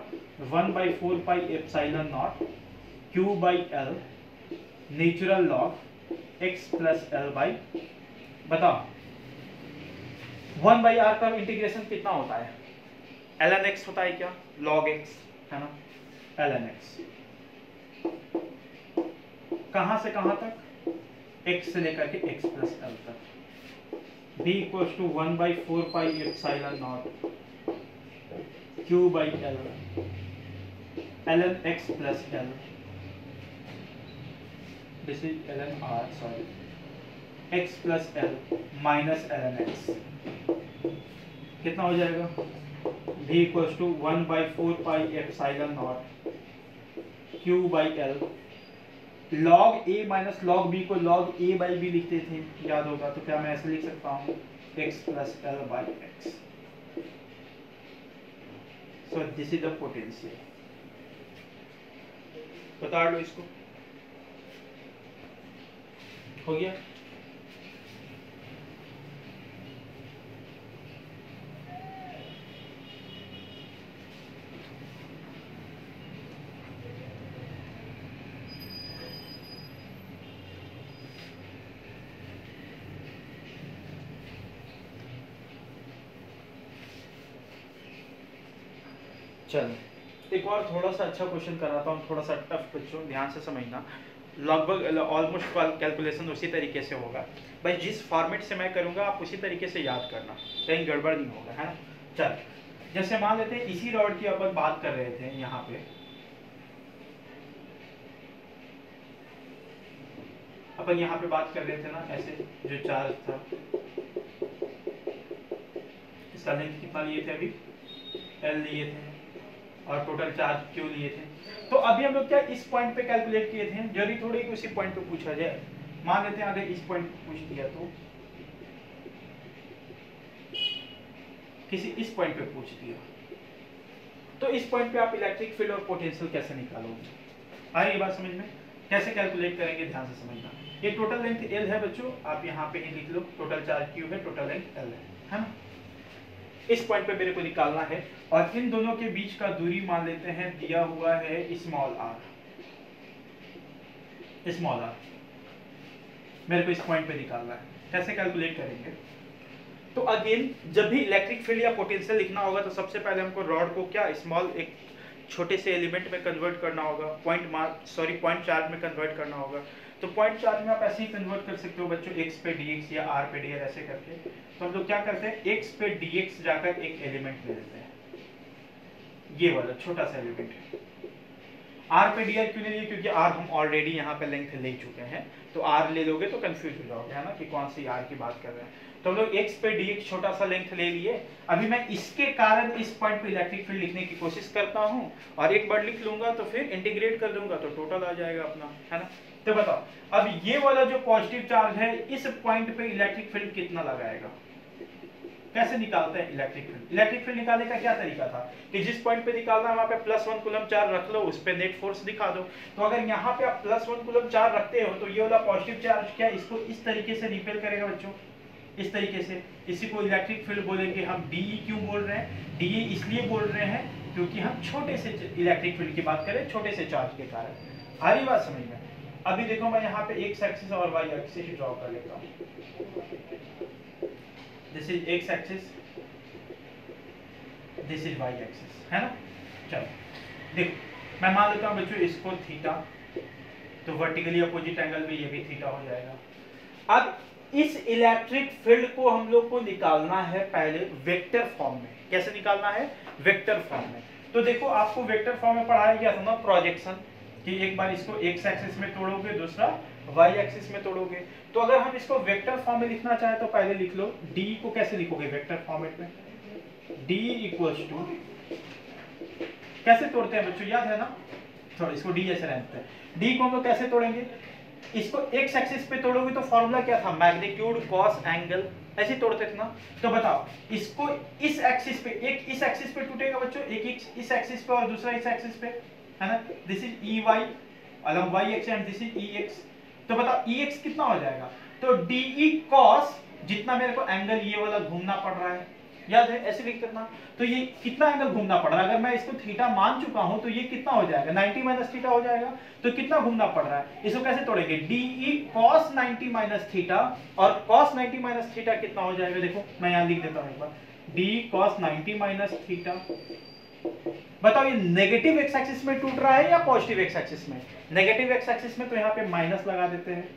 1/4 pi epsilon naught q/l natural log x plus l by, बताओ 1/r का इंटीग्रेशन कितना होता है, ln x होता है क्या, log x, है ना, ln x कहां से कहां तक, x से लेकर के x प्लस l तक, b equals to 1/4 pi epsilon naught q/l ln x plus l, this is ln r, sorry, x plus l minus ln x, कितना हो जाएगा, v equals to 1/4 pi epsilon naught q/l log a minus log b को log a बाई b लिखते थे, याद होगा, तो क्या मैं ऐसे लिख सकता हूँ, x plus l by x। So this is the potential, बता लो इसको, हो गया। चलो एक और थोड़ा सा अच्छा क्वेश्चन कराता हूँ, थोड़ा सा टफ बच्चों, ध्यान से समझना। लगभग ऑलमोस्ट कैलकुलेशन उसी तरीके से होगा भाई, जिस फॉर्मेट से मैं करूँगा आप उसी तरीके से याद करना, कहीं गड़बड़ नहीं होगा, है ना। चल जैसे मान लेते हैं इसी रॉड की अपन बात कर रहे थे, यहाँ पे अपन यहाँ पे बात कर रहे थे ना, ऐसे जो चार्ज था, इसका लेंथ कितना लिए थे अभी, एल लिए थे, और टोटल चार्ज क्यों लिए थे। तो अभी हम लोग क्या इस पॉइंट पे कैलकुलेट किए थे, जरूरी थोड़ी कि उसी पॉइंट पे पूछा जाए। मान लेते हैं अगर इस पॉइंट पे पूछ दिया, तो किसी इस पॉइंट पे पूछ दिया, तो इस पॉइंट पे आप इलेक्ट्रिक फील्ड और पोटेंशियल कैसे निकालोगे। आ रही बात समझ में, कैसे कैलकुलेट करेंगे, ध्यान से समझना। ये टोटल लेंथ एल है बच्चों, आप यहाँ पे ही लिख लो, टोटल चार्ज क्यू है, टोटल लेंथ एल है ना। इस पॉइंट पे मेरे को निकालना है, और इन दोनों के बीच का दूरी मान लेते हैं दिया हुआ है स्मॉल आर, स्मॉल आर मेरे को इस पॉइंट पे निकालना है। कैसे कैलकुलेट करेंगे, तो अगेन जब भी इलेक्ट्रिक फील्ड या पोटेंशियल लिखना होगा तो सबसे पहले हमको रॉड को क्या स्मॉल एक छोटे से एलिमेंट में कन्वर्ट करना होगा, पॉइंट चार्ज में कन्वर्ट करना होगा। तो पॉइंट चार्ज में आप ऐसे ही कन्वर्ट कर सकते हो बच्चों, x पे dx या r पे dr ऐसे करके। तो हम लोग क्या करते हैं, x पे dx जाकर एक एलिमेंट ले लेते हैं, ये वाला छोटा सा एलिमेंट है। r पे dr क्यों ले लिए, क्योंकि r हम ऑलरेडी यहाँ पे लेंथ ले चुके हैं, तो r ले लोगे तो कंफ्यूज हो जाओगे, है ना, कि कौन सी r की बात कर रहे हैं। तो हम लोग x पे dx छोटा सा लेंथ ले लिए। अभी मैं इसके कारण इस पॉइंट पे इलेक्ट्रिक फील्ड लिखने की कोशिश करता हूँ, और एक बार लिख लूंगा तो फिर इंटीग्रेट कर दूंगा तो टोटल आ जाएगा अपना, है ना। तो बताओ अब ये वाला जो पॉजिटिव चार्ज है इस पॉइंट पे इलेक्ट्रिक फील्ड कितना लगाएगा, कैसे निकालते हैं इलेक्ट्रिक फील्ड। इलेक्ट्रिक फील्ड निकालने का क्या तरीका था कि जिस पॉइंट पे निकालना है वहां पे +1 कूलम चार्ज रख लो, उस पे नेट फोर्स दिखा दो। तो अगर यहाँ पे आप +1 कूलम चार्ज रखते हो तो ये वाला पॉजिटिव चार्ज क्या इसको इस तरीके से रिपेल करेगा बच्चों, इस तरीके से। इसी को इलेक्ट्रिक फील्ड बोलेंगे हम। डीई क्यों बोल रहे हैं, डीई इसलिए बोल रहे हैं क्योंकि हम छोटे से इलेक्ट्रिक फील्ड की बात करें, छोटे से चार्ज के कारण। आ रही बात समझ में। अभी देखो मैं यहाँ पे एक्स एक्सिस और वाई एक्सिस ड्रॉ कर लेता हूँ। This is X axis, this is Y axis, है ना। चलो देखो मैं मान लेता हूँ बच्चों इसको थीटा, तो वर्टिकली अपोजिट एंगल में ये भी थीटा हो जाएगा। अब इस इलेक्ट्रिक फील्ड को हम लोग को निकालना है पहले वेक्टर फॉर्म में। कैसे निकालना है, वेक्टर फॉर्म में। तो देखो आपको वेक्टर फॉर्म में पढ़ाया गया था ना प्रोजेक्शन, कि एक बार इसको एक्स एक्सिस में तोड़ोगे, दूसरा वाई एक्सिस में तोड़ोगे। तो अगर हम इसको वेक्टर फॉर्म में लिखना चाहें तो पहले लिख लो डी को कैसे लिखोगे वेक्टर फॉर्मेट में, डी इक्वल्स टू, कैसे तोड़ते हैं बच्चों याद है ना, थोड़ा इसको डी ऐसे रहते हैं। डी को हम लोग कैसे तोड़ेंगे, इसको एक्स एक्सिस पे तोड़ोगे तो फॉर्मूला क्या था, मैग्नीट्यूड कॉस एंगल, ऐसे तोड़ते थे ना। तो बताओ इसको इस एक्सिस पे, एक इस एक्सिस पे टूटेगा बच्चों, एक इस एक्सिस पे और दूसरा इस एक्सिस पे, है ना। This is E Y along Y X and this is E X. तो बताओ ई एक्स कितना हो जाएगा, तो डी ई कॉस, जितना मेरे को एंगल ये वाला घूमना पड़ रहा है, याद है ऐसे लिख करना। तो ये कितना एंगल घूमना पड़ रहा है, अगर मैं इसको थीटा मान चुका हूं तो ये कितना हो जाएगा, 90 माइनस थीटा हो जाएगा। तो कितना घूमना पड़ रहा है, इसको कैसे तोड़ेंगे, D E cos 90 minus theta, और कॉस 90 माइनस थीटा कितना हो जाएगा, देखो मैं यहां लिख देता हूं एक बार, डी कॉस 90 माइनस थीटा। बताओ ये नेगेटिव एक्स एक्सिस में टूट रहा है या पॉजिटिव एक्स एक्सिस में, नेगेटिव एक्स एक्सिस में, तो यहाँ पे माइनस लगा देते हैं,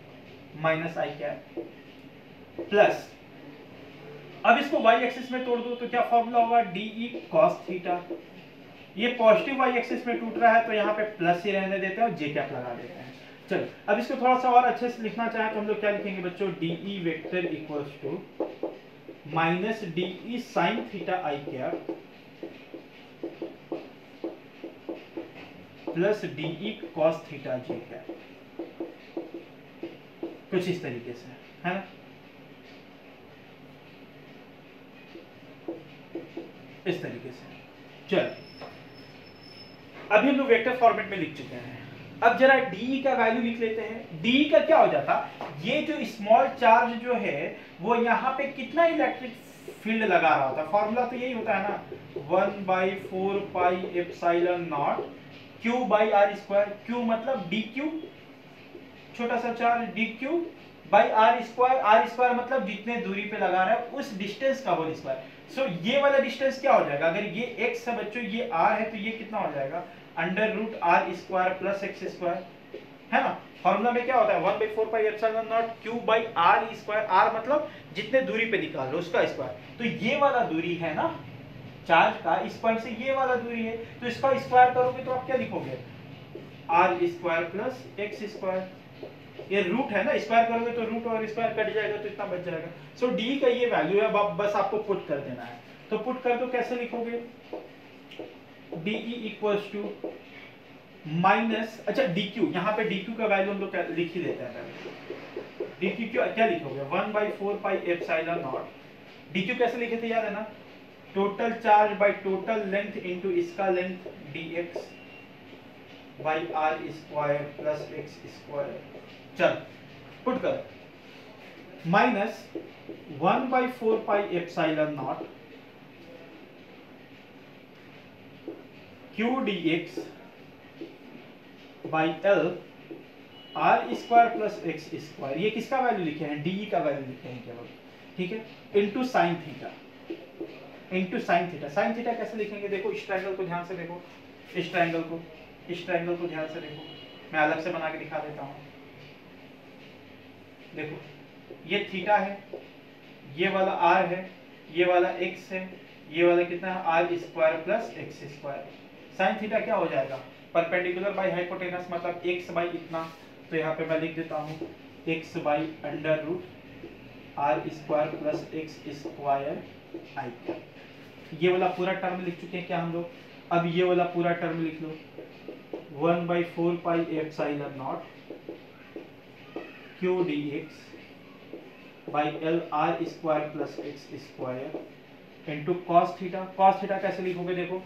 माइनस आई कैप प्लस। अब इसको y एक्सिस में तोड़ दो तो क्या फॉर्मूला होगा, डी ई कॉस थीटा। ये पॉजिटिव y एक्सिस में टूट रहा है तो यहाँ पे प्लस ही रहने देते हैं और जे कैप लगा देते हैं। चलो अब इसको थोड़ा सा और अच्छे से लिखना चाहे तो हम लोग क्या लिखेंगे बच्चों, D E vector equals to minus D E sine theta I cap plus D E cos theta J cap, कुछ इस तरीके से, है ना। इस तरीके से। चल अभी हम लोग वेक्टर फॉर्मेट में लिख चुके हैं। अब जरा डी का वैल्यू लिख लेते हैं। डी का क्या हो जाता, ये जो स्मॉल चार्ज जो है वो यहाँ पे कितना इलेक्ट्रिक फील्ड लगा रहा होता है, फॉर्मूला तो यही होता है ना, 1/4 pi epsilon naught Q by are square. Q मतलब डी क्यू, छोटा सा charge D Q by are square. R square मतलब जितने दूरी पे लगा रहा है उस डिस्टेंस का होल स्क्वायर। सो ये वाला डिस्टेंस क्या हो जाएगा, अगर ये x है बच्चों, ये r है, तो ये कितना हो जाएगा, under root are square plus x square, है ना। फॉर्मूला में क्या होता है, 1/4 pi epsilon naught Q by are square. R मतलब जितने दूरी पे निकाल लो उसका स्क्वायर। तो ये वाला दूरी है ना चार्ज का, इस पॉइंट से ये वाला दूरी है, तो इसका स्क्वायर करोगे तो आप क्या लिखोगे, R square plus x square. ये रूट है ना, स्क्वायर करोगे तो रूट और स्क्वायर कट जाएगा तो इतना बच जाएगा। सो डी का ये वैल्यू है, अब बस आपको पुट कर देना है। तो पुट कर दो, कैसे लिखोगे, डी इक्वल्स टू माइनस, अच्छा डी क्यू, यहाँ पे डी क्यू का वैल्यू हम लोग लिख ही लेते हैं। डी क्यू क्या लिखोगे, 1/4 pi epsilon naught. D Q कैसे लिखे थे याद है ना, total charge by total length into इसका length dx by are square plus x square. चल पुट कर, minus 1/4 pi epsilon naught Q dx by L R square plus x square. ये किसका वैल्यू लिखे हैं, डी का वैल्यू लिखे हैं केवल, ठीक है, into sine theta, into sine theta. Sine theta कैसे लिखेंगे, देखो इस ट्रायंगल को ध्यान से देखो, इस ट्रायंगल को ध्यान से देखो, मैं अलग से बना के दिखा देता हूं। देखो ये थीटा है, ये वाला आर है, ये वाला एक्स है, ये वाला कितना है, r square plus x square. Sine theta क्या हो जाएगा, परपेंडिकुलर बाई हाइपोटेनस, मतलब x बाई इतना, तो यहाँ पे मैं लिख देता हूँ x by under root are square plus x square i cap. ये वाला पूरा टर्म लिख चुके हैं क्या हम लोग। अब ये वाला पूरा टर्म लिख लो, 1/4 pi epsilon naught Q dx by L R square plus x square into cos theta. Cos theta कैसे लिखोगे, देखो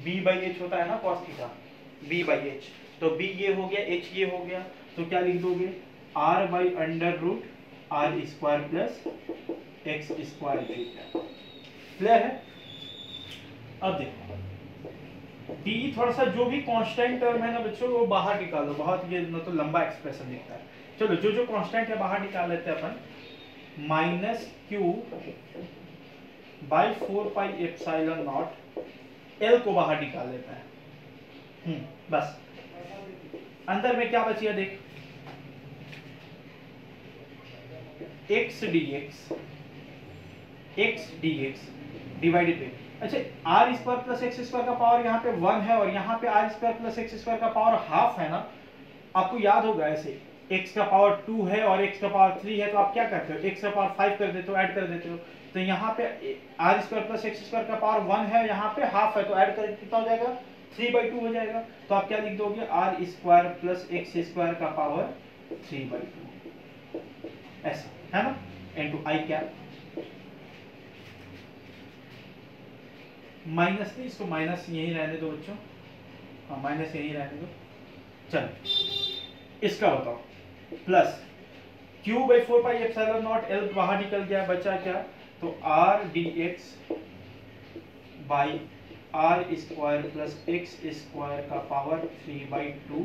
b बाई एच होता है ना cos theta, b by H, तो b ये हो गया, h ये हो गया, तो क्या लिख दोगे, r by under root are square plus x square theta. Clear है। अब देखो d थोड़ा सा जो भी कांस्टेंट टर्म है ना बच्चों वो बाहर निकाल दो, बहुत ये न तो लंबा एक्सप्रेशन दिखता है। चलो जो कांस्टेंट है बाहर निकाल लेते हैं अपन, minus Q by 4 pi epsilon naught, L को बाहर निकाल लेता है। बस अंदर में क्या बचिया देख, x dx डिवाइडेड बाय, अच्छा r square plus x square का पावर यहाँ पे 1 है और यहाँ पे r square plus x square का पावर हाफ है ना। आपको याद होगा ऐसे x का पावर 2 है और x का पावर 3 है, तो आप क्या करते हो, x का पावर 5 कर देते हो, ऐड कर देते हो। तो यहाँ पे r square plus x square का पावर 1 है, यहाँ पे हाफ है, तो ऐड करके कितना हो जाएगा, 3/2 हो जाएगा। तो आप क्या लिख दोगे, r square plus x square का पावर 3/2, ऐसा है ना, इनटू आई कैप। माइनस नहीं, इसको माइनस यही रहने दो बच्चों, हाँ माइनस यही रहने दो। चलो इसका बताओ, plus q by 4 pi epsilon naught, l बाहर निकल गया, बचा क्या, तो r dx by are square plus x square का पावर 3/2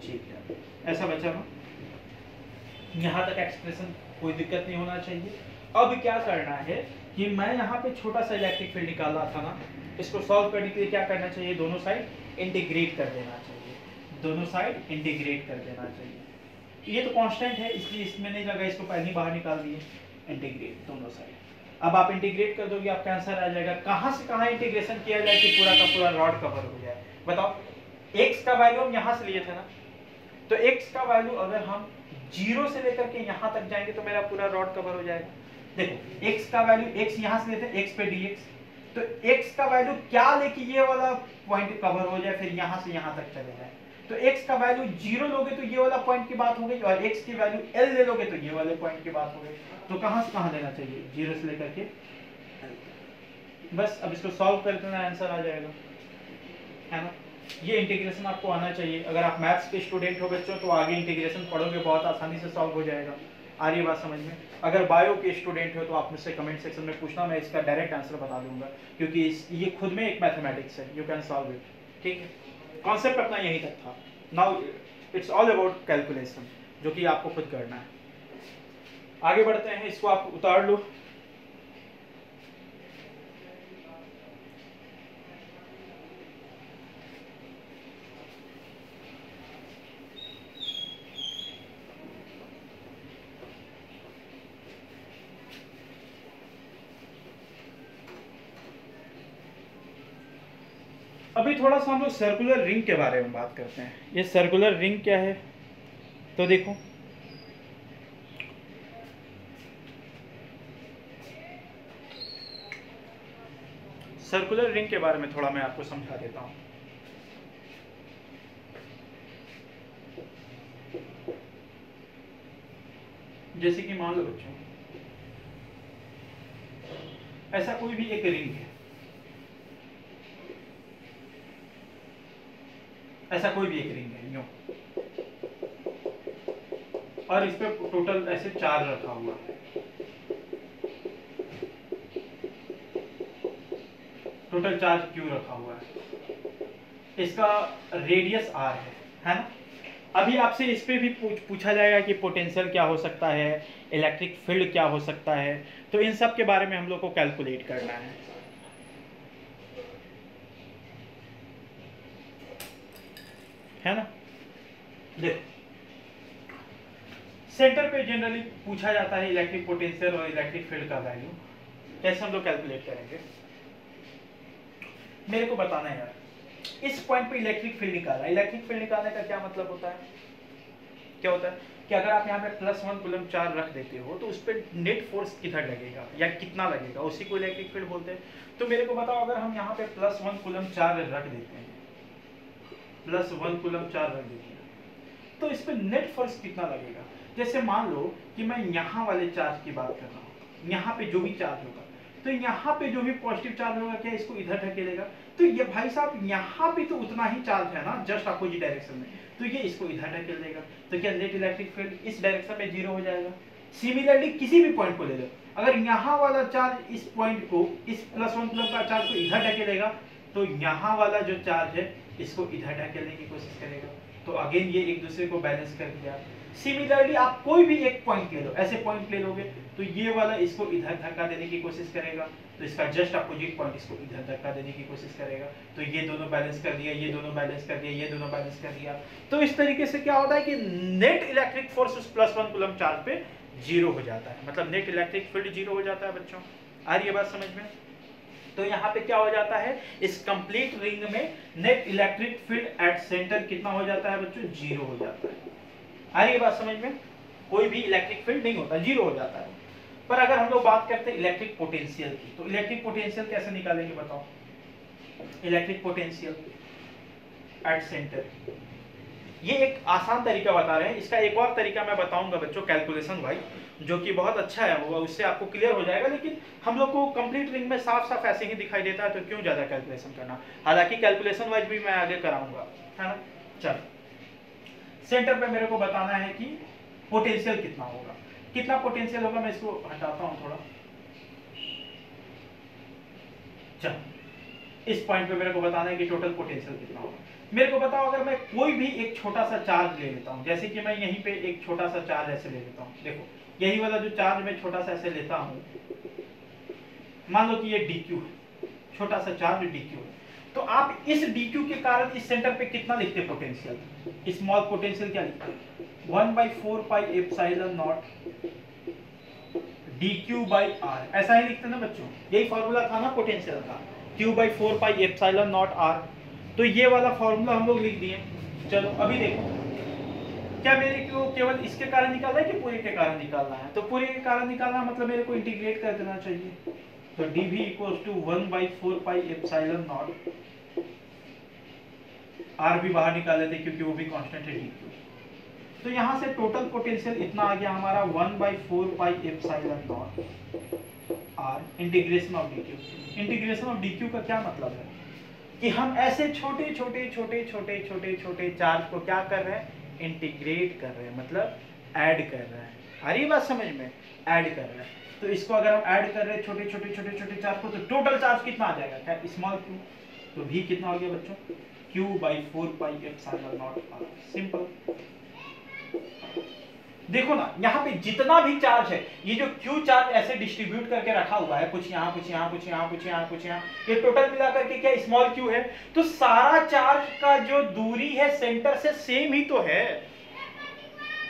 जीटा, ऐसा बचा ना। यहाँ तक एक्सप्रेशन कोई दिक्कत नहीं होना चाहिए। अब क्या करना है कि मैं यहाँ पे छोटा सा इलेक्ट्रिक फील्ड निकाला था ना, इसको सॉल्व करने के लिए क्या करना चाहिए, दोनों साइड इंटीग्रेट कर देना चाहिए, दोनों साइड इंटीग्रेट कर देना चाहिए। ये तो कांस्टेंट है इसलिए इसमें नहीं लगा, इसको पहले ही बाहर निकाल दिए, इंटीग्रेट दोनों साइड। अब आप इंटीग्रेट कर दोगे, आपका आंसर आ जाएगा। कहाँ से कहाँ इंटीग्रेशन किया जाए कि पूरा का पूरा रॉड कवर हो जाए, बताओ। x का वैल्यू हम यहाँ से लिए थे ना, तो x का वैल्यू अगर हम 0 से लेकर के यहाँ तक जाएंगे तो मेरा पूरा रॉड कवर हो जाएगा। देखो x का वैल्यू, x यहाँ से लेते हैं, x पे dx, तो x का वैल्यू क्या लेके ये वाला पॉइंट कवर हो जाए, फिर यहाँ से यहाँ तक चले जाए। तो x का वैल्यू 0 लोगे तो ये वाला पॉइंट की बात हो गई, और x की वैल्यू l ले लोगे तो ये वाले पॉइंट की बात हो गई। तो कहाँ से कहाँ लेना चाहिए, 0 से लेकर के बस। अब इसको सॉल्व कर देना, आंसर आ जाएगा, है ना। ये इंटीग्रेशन आपको आना चाहिए। अगर आप मैथ्स के स्टूडेंट हो बच्चों तो आगे इंटीग्रेशन पढ़ोगे बहुत आसानी से सॉल्व हो जाएगा। आ रही है बात समझ में? अगर बायो के स्टूडेंट हो तो आप मुझसे कमेंट सेक्शन में पूछना, मैं इसका डायरेक्ट आंसर बता दूंगा, क्योंकि ये खुद में एक मैथमेटिक्स है, यू कैन सॉल्व इट। ठीक है, कॉन्सेप्ट अपना यहीं तक था। Now it's all about calculation, जो कि आपको खुद करना है। आगे बढ़ते हैं, इसको आप उतार लो। अभी थोड़ा सा हम लोग सर्कुलर रिंग के बारे में बात करते हैं। ये सर्कुलर रिंग क्या है, तो देखो सर्कुलर रिंग के बारे में थोड़ा मैं आपको समझा देता हूं। जैसे कि मान लो बच्चों, ऐसा कोई भी एक रिंग है, ऐसा कोई भी एक रिंग है यूं, और इस पे टोटल ऐसे 4 रखा हुआ है। टोटल 4 क्यू रखा हुआ है, इसका रेडियस r है ना? अभी आपसे इस पे भी पूछा जाएगा कि पोटेंशियल क्या हो सकता है, इलेक्ट्रिक फील्ड क्या हो सकता है, तो इन सब के बारे में हम लोग को कैलकुलेट करना है ना? देखो, सेंटर पे जनरली पूछा जाता है इलेक्ट्रिक पोटेंशियल और इलेक्ट्रिक फील्ड का वैल्यू। कैसे हम लोग कैलकुलेट करेंगे, मेरे को बताना है यार। इस पॉइंट पे इलेक्ट्रिक फील्ड निकालना। इलेक्ट्रिक फील्ड निकालने का क्या मतलब होता है, क्या होता है कि अगर आप यहाँ पे +1 कूलम चार्ज रख देते हो तो उस पर नेट फोर्स किधर लगेगा या कितना लगेगा, उसी को इलेक्ट्रिक फील्ड बोलते हैं। तो मेरे को बताओ, अगर हम यहाँ पे +1 कूलम चार्ज रख देते हैं, +1 कूलम चार्ज रख देते हैं, तो इस पर नेट फोर्स कितना लगेगा। जैसे मान लो कि मैं यहाँ वाले चार्ज की बात कर रहा हूँ, यहाँ पे जो भी चार्ज होगा, तो यहाँ पे जो भी पॉजिटिव चार्ज होगा क्या इसको इधर ढकेलेगा। तो ये भाई साहब यहाँ पे तो उतना ही चार्ज है ना, जस्ट अपोजिट डायरेक्शन में, तो ये इसको इधर ढकेल देगा। तो क्या नेट इलेक्ट्रिक फील्ड इस डायरेक्शन में 0 हो जाएगा। सिमिलरली किसी भी पॉइंट को ले लो, अगर यहाँ वाला चार्ज इस पॉइंट को, इस +1 कूलम का चार्ज को इधर ढकेलेगा, तो यहाँ वाला जो चार्ज है इसको इधर ढकेलने की कोशिश करेगा। तो अगेन ये एक दूसरे को बैलेंस कर दिया। सिमिलरली आप कोई भी एक पॉइंट ले लो, ऐसे पॉइंट ले लोगे तो ये वाला इसको इधर धक्का देने की कोशिश करेगा, तो इसका जस्ट अपोजिट पॉइंट इसको इधर धक्का देने की कोशिश करेगा। तो ये दोनों बैलेंस कर दिया, ये दोनों बैलेंस कर दिया, ये दोनों बैलेंस कर दिया। तो इस तरीके से क्या होता है कि नेट इलेक्ट्रिक फोर्स उस +1 कूलम चार्ज पे 0 हो जाता है, मतलब नेट इलेक्ट्रिक फील्ड 0 हो जाता है बच्चों। आ रही है बात समझ में? तो यहाँ पे क्या हो जाता है, इस कंप्लीट रिंग में net electric field at centre कितना हो जाता है बच्चों, 0 हो जाता है। आ रही है बात समझ में? कोई भी इलेक्ट्रिक फील्ड नहीं होता, 0 हो जाता है। पर अगर हम लोग बात करते हैं इलेक्ट्रिक पोटेंशियल की, तो इलेक्ट्रिक पोटेंशियल कैसे निकालेंगे बताओ। इलेक्ट्रिक पोटेंशियल एट सेंटर, ये एक आसान तरीका बता रहे हैं। इसका एक और तरीका मैं बताऊंगा बच्चों कैलकुलेशन वाइज, जो कि बहुत अच्छा है, वो उससे आपको क्लियर हो जाएगा। लेकिन हम लोग को कंप्लीट रिंग में साफ साफ ऐसे ही दिखाई देता है, तो क्यों ज्यादा कैलकुलेशन करना। हालांकि कैलकुलेशन वाइज भी मैं आगे कराऊंगा, है ना। चलो, सेंटर पे मेरे को बताना है कि पोटेंशियल कितना होगा। कितना पोटेंशियल होगा, मैं इसको हटाता हूं थोड़ा। चलो, इस पॉइंट पे मेरे को बताना है कि टोटल पोटेंशियल कितना होगा। मेरे को बताओ, अगर मैं कोई भी एक छोटा सा चार्ज ले लेता हूं, जैसे कि मैं यहीं पे एक छोटा सा चार्ज ऐसे ले लेता हूं, देखो यही वाला जो चार्ज मैं छोटा सा ऐसे लेता हूं, मान लो कि ये dq है, छोटा सा चार्ज dq है। तो आप इस dq के कारण इस सेंटर पे कितना लिखते हैं पोटेंशियल, स्मॉल पोटेंशियल क्या लिखते हैं, 1/4 पाई एप्सिलॉन नॉट dq/r, ऐसा ही लिखते हैं ना बच्चों। यही फॉर्मूला था ना पोटेंशियल का, q/4 pi epsilon not r। तो ये वाला फॉर्मूला हम लोग लिख दिए। चलो अभी देखो, क्या मेरे को केवल इसके कारण निकालना है कि पूरे के कारण निकालना है। तो पूरे के कारण निकालना मतलब मेरे को इंटीग्रेट कर देना चाहिए। तो dv = 1/4 pi epsilon not, r भी बाहर निकाल लेते क्योंकि वो भी कांस्टेंट है dq। तो यहाँ से टोटल पोटेंशियल इतना आ गया हमारा 1/4 pi epsilon not r integration of dq। Integration of dq का क्या मतलब है कि हम ऐसे छोटे छोटे छोटे छोटे छोटे छोटे चार्ज को क्या कर रहे हैं, इंटीग्रेट कर रहे हैं, मतलब ऐड कर रहे हैं। आ रही बात समझ में, ऐड कर रहे हैं। तो इसको अगर हम ऐड कर रहे हैं छोटे छोटे छोटे छोटे चार्ज को, तो टोटल चार्ज कितना आ जाएगा, क्या स्मॉल क्यू, तो v कितना हो गया बच्चों, q/4πε0r। सिंपल। देखो ना यहाँ पे जितना भी चार्ज है, ये जो q चार्ज ऐसे डिस्ट्रीब्यूट करके रखा हुआ है, कुछ यहाँ कुछ यहाँ कुछ यहाँ कुछ यहाँ कुछ यहाँ, ये टोटल मिला करके क्या स्मॉल q है। तो सारा चार्ज का जो दूरी है सेंटर से सेम ही तो है।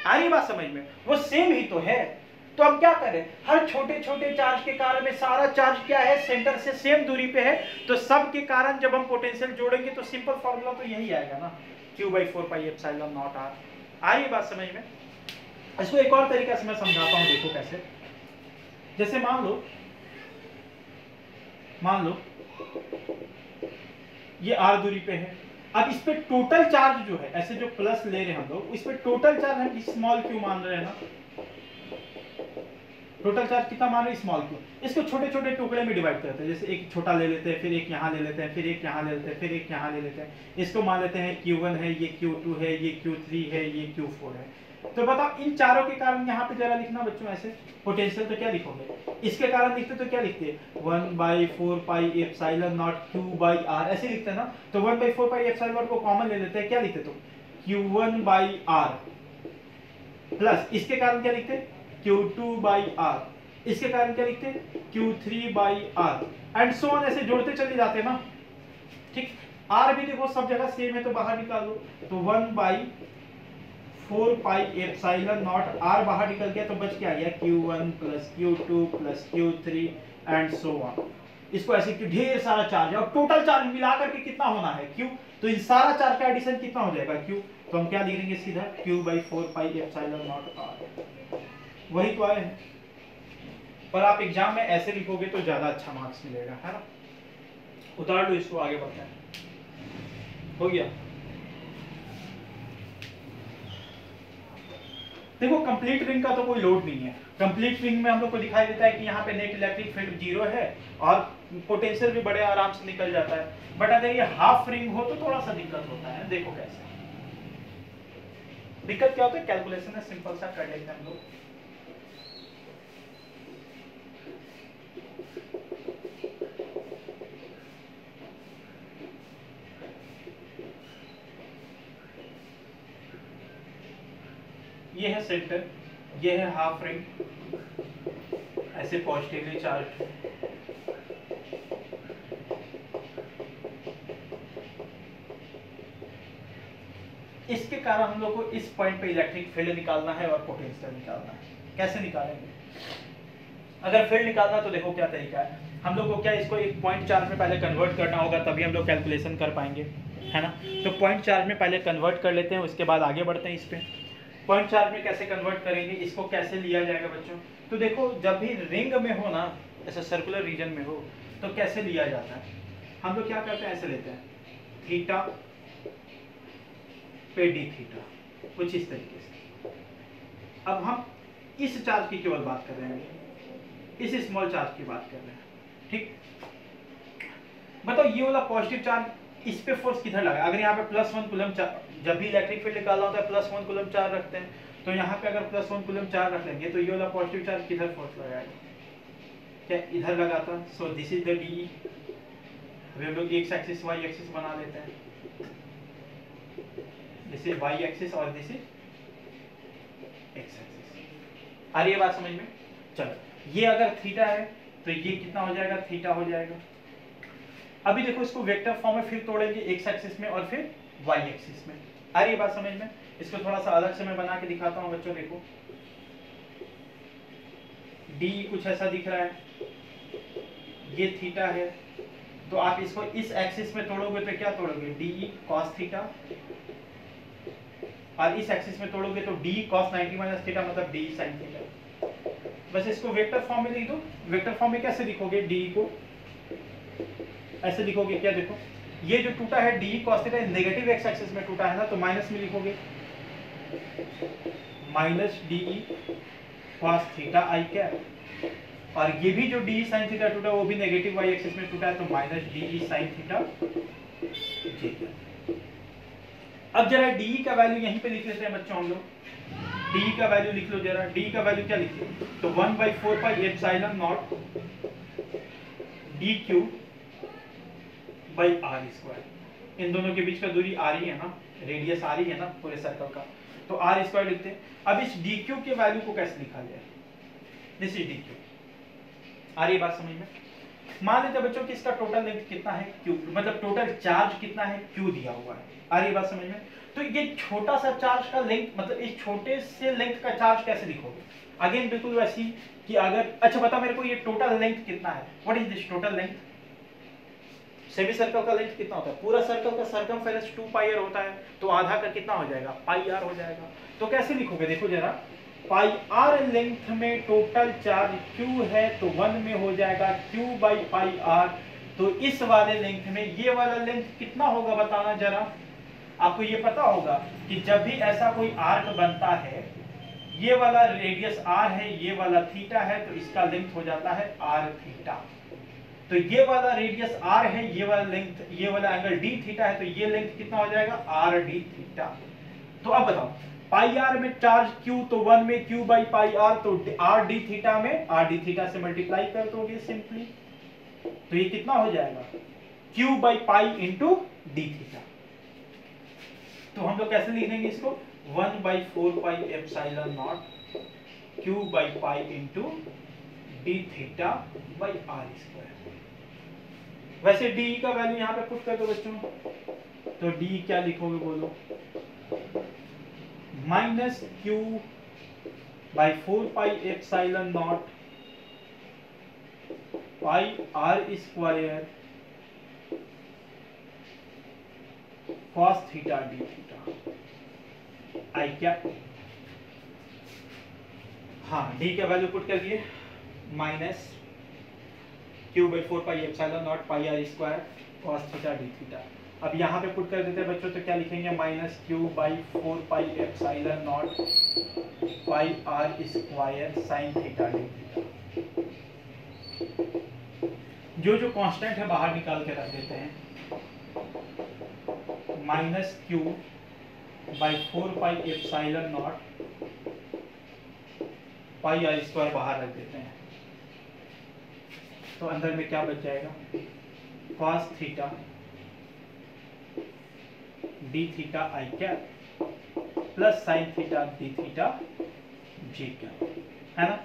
आ रही बात समझ में, वो सेम ही तो है। तो हम क्या करें, हर छोटे छोटे चार्ज के कारण में सारा चार्ज क्या है, सेंटर से सेम दूरी पे है। तो सब के कारण जब हम पोटेंशियल जोड़ेंगे तो सिंपल फॉर्मूला तो यही आएगा ना, q/4πε0r। आ रही बात समझ में। इसको एक और तरीका से मैं समझाता हूं, देखो कैसे। जैसे मान लो ये r दूरी पे है। अब इस पे टोटल चार्ज जो है, ऐसे जो प्लस ले रहे हैं हम लोग, इस पे टोटल चार्ज हम स्मॉल q मान रहे हैं ना, टोटल चार्ज कितना मान रहे हैं, स्मॉल q। इसको छोटे छोटे टुकड़े में डिवाइड करते हैं, जैसे एक छोटा ले लेते हैं, फिर एक यहाँ ले लेते हैं, फिर एक यहाँ ले लेते हैं, फिर एक यहाँ ले लेते हैं। इसको मान लेते हैं q1 है, ये q2 है, ये q3 है, ये q4 है। तो बताओ इन चारों के कारण यहाँ पे जरा लिखना बच्चों, ऐसे पोटेंशियल तो क्या लिखोगे, इसके कारण लिखते तो क्या लिखते, 1/4πε0 q/r ऐसे लिखते हैं ना। तो 1/4πε0 को कॉमन ले लेते हैं, क्या लिखते तुम, q1/r प्लस इसके कारण क्या लिखते, q2/r, इसके कारण क्या लिखते, q3/r एंड सो ऑन, ऐसे जोड़ते चले जाते हैं ना। ठीक, r भी देखो सब जगह सेम है तो बाहर निकाल दो। तो 1/4πε0 r बाहर निकल गया तो बच क्या गया, q1 plus q2 plus q3 and so on. इसको ऐसे क्यों, ढेर सारा चार्ज है और टोटल चार्ज मिला करके कितना होना है, q। तो इन सारा चार्ज का एडिशन कितना हो जाएगा, q। तो हम क्या लिखेंगे सीधा, q/4πε0r। वही तो आए हैं, पर आप एग्जाम में ऐसे लिखोगे तो ज्यादा अच्छा मार्क्स मिलेगा, है ना। उतार लो इसको, आगे बढ़ते हैं। हो गया। देखो कंप्लीट रिंग का तो कोई लोड नहीं है। कंप्लीट रिंग में हम लोग को दिखाई देता है कि यहाँ पे नेट इलेक्ट्रिक फील्ड 0 है और पोटेंशियल भी बड़े आराम से निकल जाता है। बट अगर ये हाफ रिंग हो तो थोड़ा सा दिक्कत होता है। देखो कैसे दिक्कत क्या होता है, कैलकुलेशन है, सिंपल सा कर लेते हैं हम लोग। ये है सेंटर, ये है हाफ रिंग, ऐसे पॉजिटिवली चार्ज। इसके कारण हम लोग को इस पॉइंट पे इलेक्ट्रिक फील्ड निकालना है और पोटेंशियल निकालना है। कैसे निकालेंगे, अगर फील्ड निकालना तो देखो क्या तरीका है। हम लोग को क्या इसको एक पॉइंट चार्ज में पहले कन्वर्ट करना होगा, तभी हम लोग कैलकुलेशन कर पाएंगे, है ना। तो पॉइंट चार्ज में पहले कन्वर्ट कर लेते हैं, उसके बाद आगे बढ़ते हैं इस पे। पॉइंट चार्ज में कैसे कन्वर्ट करेंगे, इसको कैसे लिया जाएगा बच्चों। तो देखो जब भी रिंग में हो ना, ऐसा सर्कुलर रीजन में हो, तो कैसे लिया जाता है, हम लोग क्या करते हैं, ऐसे लेते हैं थीटा पे डी थीटा, कुछ इस तरीके से। अब हम इस चार्ज की केवल बात कर रहे हैं, इस स्मॉल चार्ज की बात कर रहे हैं, ठीक। बताओ ये वाला पॉजिटिव चार्ज, इस पे फोर्स किधर लगा, अगर यहाँ पे +1 कूलम चार्ज, जब भी इलेक्ट्रिक फील्ड निकालना होता है +1 कूलम चार्ज रखते हैं, तो यहाँ पे अगर +1 कूलम चार्ज रख लेंगे तो ये वाला पॉजिटिव चार्ज किधर फोर्स लगाएगा, क्या इधर लगाता। सो दिस इज द डी। अभी हम लोग एक्स एक्सिस वाई एक्सिस बना लेते हैं, दिस इज वाई एक्सिस और दिस इज एक्स एक्सिस। आ रही है बात समझ में। चलो ये अगर थीटा है तो ये कितना हो जाएगा, थीटा हो जाएगा। अभी देखो इसको वेक्टर फॉर्म में फिर तोड़ेंगे, एक्स एक्सिस में और फिर वाई एक्सिस में। आ रही है बात समझ में। इसको थोड़ा सा अलग से मैं बना के दिखाता हूँ बच्चों। देखो डी कुछ ऐसा दिख रहा है, ये थीटा है, तो आप इसको इस एक्सिस में तोड़ोगे तो क्या तोड़ोगे, डी कॉस थीटा, और इस एक्सिस में तोड़ोगे तो डी कॉस 90 माइनस थीटा, मतलब डी साइन थीटा। बस इसको वेक्टर फॉर्म में लिख दो। वेक्टर फॉर्म में कैसे लिखोगे, डी को ऐसे लिखोगे, क्या देखो ये जो टूटा है D cos theta negative x axis में टूटा है ना, तो माइनस में लिखोगे minus D cos theta I cap, और ये भी जो डी साइन थीटा टूटा वो भी नेगेटिव वाई एक्सिस में टूटा है, तो माइनस डी साइन थीटा ठीक है, अब जरा डी का वैल्यू यहीं पे लिख लेते हैं बच्चों हम लोग। डी का वैल्यू लिख लो जरा, डी का वैल्यू क्या लिखते हैं, तो 1/4 pi epsilon naught D Q by are square. इन दोनों के बीच का दूरी आर ही है ना, रेडियस आर ही है ना पूरे सर्कल का, तो आर स्क्वायर लिखते हैं। अब इस डी क्यू के वैल्यू को कैसे लिखा जाए, दिस इज डी क्यू। आ रही बात समझ में? मान लेते हैं बच्चों कि इसका टोटल लेंथ कितना है क्यू, मतलब टोटल चार्ज कितना है क्यू दिया हुआ है। आ रही बात समझ में? तो ये छोटा सा चार्ज का लेंथ, मतलब इस छोटे से लेंथ का चार्ज कैसे लिखोगे? अगेन बिल्कुल वैसी कि अगर, अच्छा बता मेरे को ये टोटल लेंथ कितना है, what is this total length? Semi circle का लेंथ कितना होता है? पूरा सर्कल का सरकमफेरेंस 2 पाई आर होता है, तो आधा का कितना हो जाएगा, पाई आर हो जाएगा। तो कैसे लिखोगे, देखो जरा, पाई आर लेंथ में टोटल चार्ज क्यू है, तो 1 में हो जाएगा क्यू बाई पाई आर। तो इस वाले लेंथ में ये वाला लेंथ कितना होगा बताना जरा। आपको ये पता होगा कि जब भी ऐसा कोई आर्क बनता है, ये वाला रेडियस आर है, ये वाला थीटा है, तो इसका लेंथ हो जाता है आर थीटा। तो ये वाला रेडियस आर है, ये वाला लेंथ, ये वाला एंगल डी थीटा है, तो ये लेंथ कितना हो जाएगा, आर डी थीटा। तो अब बताओ, पाई आर में चार्ज क्यू, तो 1 में क्यू बाई पाई आर, तो आर डी थीटा में आर डी थीटा से मल्टीप्लाई कर दोगे सिंपली, तो ये कितना हो जाएगा, q by pi into d theta. तो हम लोग कैसे लिख देंगे इसको, 1/4 pi epsilon naught Q by pi into d theta by are square. वैसे डी का वैल्यू यहाँ पे पुट कर दो बच्चों, तो डी क्या लिखोगे बोलो, minus Q by 4 pi epsilon naught pi are square cos theta D theta I क्या, हाँ डी का वैल्यू पुट कर दिए, minus Q by 4 pi epsilon naught pi are square cos theta D theta. अब यहाँ पे पुट कर देते हैं बच्चों, तो क्या लिखेंगे, minus Q by 4 pi epsilon naught pi are square sine theta D theta. जो जो कांस्टेंट है बाहर निकाल के रख देते हैं, minus Q by 4 pi epsilon naught pi are square बाहर रख देते हैं, तो अंदर में क्या बच जाएगा, cos theta D theta I cap plus sine theta D theta G cap, है ना।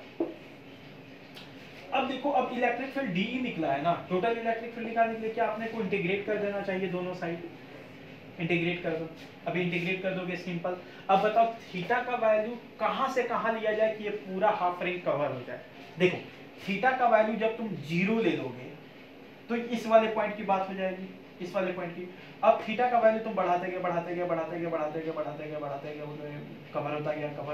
अब देखो, अब इलेक्ट्रिक फील्ड डी निकला है ना, टोटल इलेक्ट्रिक फील्ड निकालने के लिए क्या आपने को इंटीग्रेट कर देना चाहिए, दोनों साइड इंटीग्रेट कर दो। अभी इंटीग्रेट कर दोगे सिंपल। अब बताओ थीटा का वैल्यू कहां से कहां लिया जाए कि ये पूरा हाफ रिंग कवर हो जाए। देखो थीटा का वैल्यू जब तुम 0 ले लोगे तो इस वाले पॉइंट की बात हो जाएगी, इस वाले पॉइंट की। अब थीटा का वैल्यू तुम बढ़ाते गए बढ़ाते गए बढ़ाते गए बढ़ाते गए बढ़ाते गए बढ़ाते गए, कवर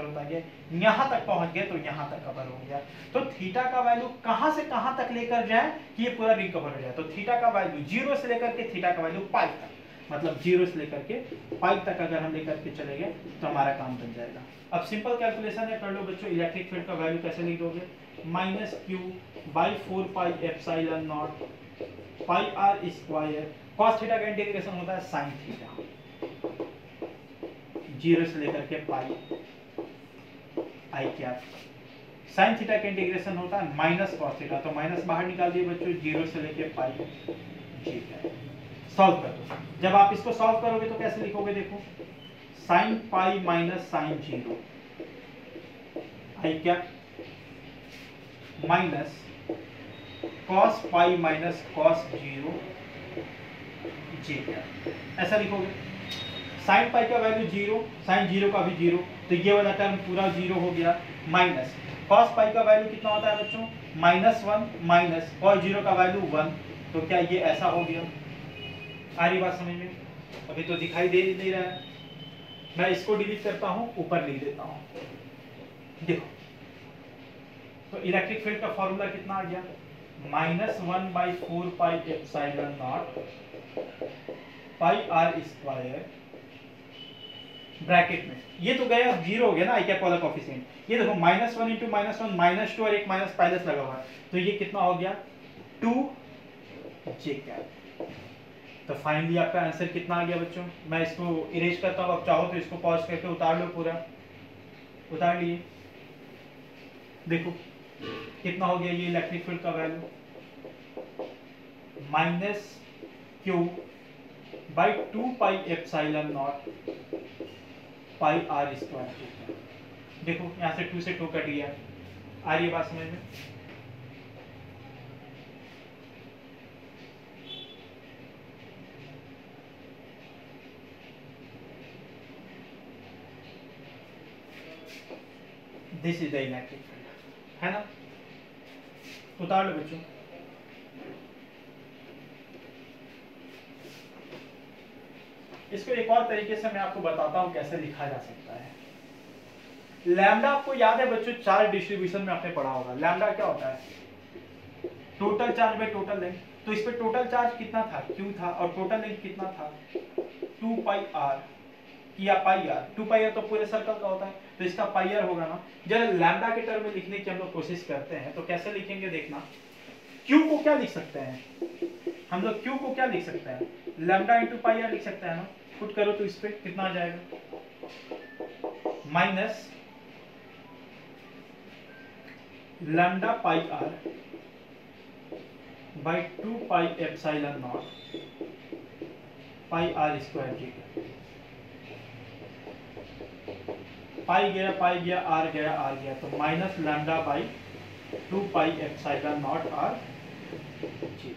होता गया, यहाँ तक पहुंच गए, तो यहाँ तक कवर हो गया। तो थीटा का वैल्यू कहां से कहां तक लेकर जाए कि ये पूरा रिंग कवर हो जाए, तो थीटा का वैल्यू 0 से लेकर के थीटा का वैल्यू पाई तक, मतलब 0 से लेकर के पाई तक अगर हम लेकर के चले गए तो हमारा काम बन जाएगा। अब सिंपल कैलकुलेशन है, कर लो बच्चों। इलेक्ट्रिक फील्ड का वैल्यू कैसे लिख दोगे, minus Q by 4 pi epsilon naught pi are square, cos theta का इंटीग्रेशन होता है साइन थीटा, 0 से लेकर के pi i cap, sine theta का इंटीग्रेशन होता है माइनस cos थीटा, तो माइनस बाहर निकाल दिए बच्चों, 0 से लेकर पाई जी कैप। सॉल्व कर दो। जब आप इसको सॉल्व करोगे तो कैसे लिखोगे, देखो साइन पाई माइनस साइन 0 आई क्या, minus cos pi minus cos 0 जी क्या, ऐसा लिखोगे। साइन पाई का वैल्यू 0, साइन 0 का भी 0, तो ये वाला टर्म पूरा 0 हो गया, माइनस कॉस पाई का वैल्यू कितना होता है बच्चों, -1 माइनस कॉस 0 का वैल्यू 1, तो क्या ये ऐसा हो गया। आ रही बात समझ में? अभी तो दिखाई दे नहीं रहा है, मैं इसको डिलीट करता हूं, ऊपर लिख देता हूं। देखो तो इलेक्ट्रिक फील्ड का फॉर्मूला कितना आ गया, -1/4 pi epsilon naught pi are square bracket में, ये तो गया 0 हो गया ना आई कैप वाला कोफिशिएंट। ये देखो -1 इंटू -1 -2 और एक माइनस पाइलस लगा हुआ है, तो ये कितना हो गया 2 जे कैप। तो फाइनली आपका आंसर कितना आ गया बच्चों? मैं इसको इरेज करता हूँ, आप चाहो तो इसको पॉज करके उतार लो, पूरा उतार लिए। देखो कितना हो गया ये इलेक्ट्रिक फील्ड का value, -q by 2 pi epsilon naught pi are square. देखो यहाँ से 2 से 2 कट गया। आ रही है बात समझ में? This is the electric field, है ना? उतार लो बच्चों। इसको एक और तरीके से मैं आपको बताता हूं कैसे लिखा जा सकता है। लैम्डा आपको याद है बच्चों, चार्ज डिस्ट्रीब्यूशन में आपने पढ़ा होगा। लैम्डा क्या होता है? Total charge by total length. तो इस पे टोटल चार्ज कितना था? Q था, और टोटल लेंथ कितना था? 2 पाई आर या पाई आर। 2 पाई आर तो पूरे सर्कल का होता है, तो इसका पाई आर होगा ना। जब लैम्डा के टर्म में लिखने की हम लोग कोशिश करते हैं तो कैसे लिखेंगे देखना। Q को क्या लिख सकते हैं हम लोग? Q को क्या लिख सकते हैं? लैम्डा इंटू पाई आर लिख सकते हैं ना। पुट करो तो इस पे कितना आ जाएगा? Minus lambda pi R by 2 pi epsilon naught pi are square G. Pi गया आर गया, तो minus lambda by 2 pi epsilon naught R G.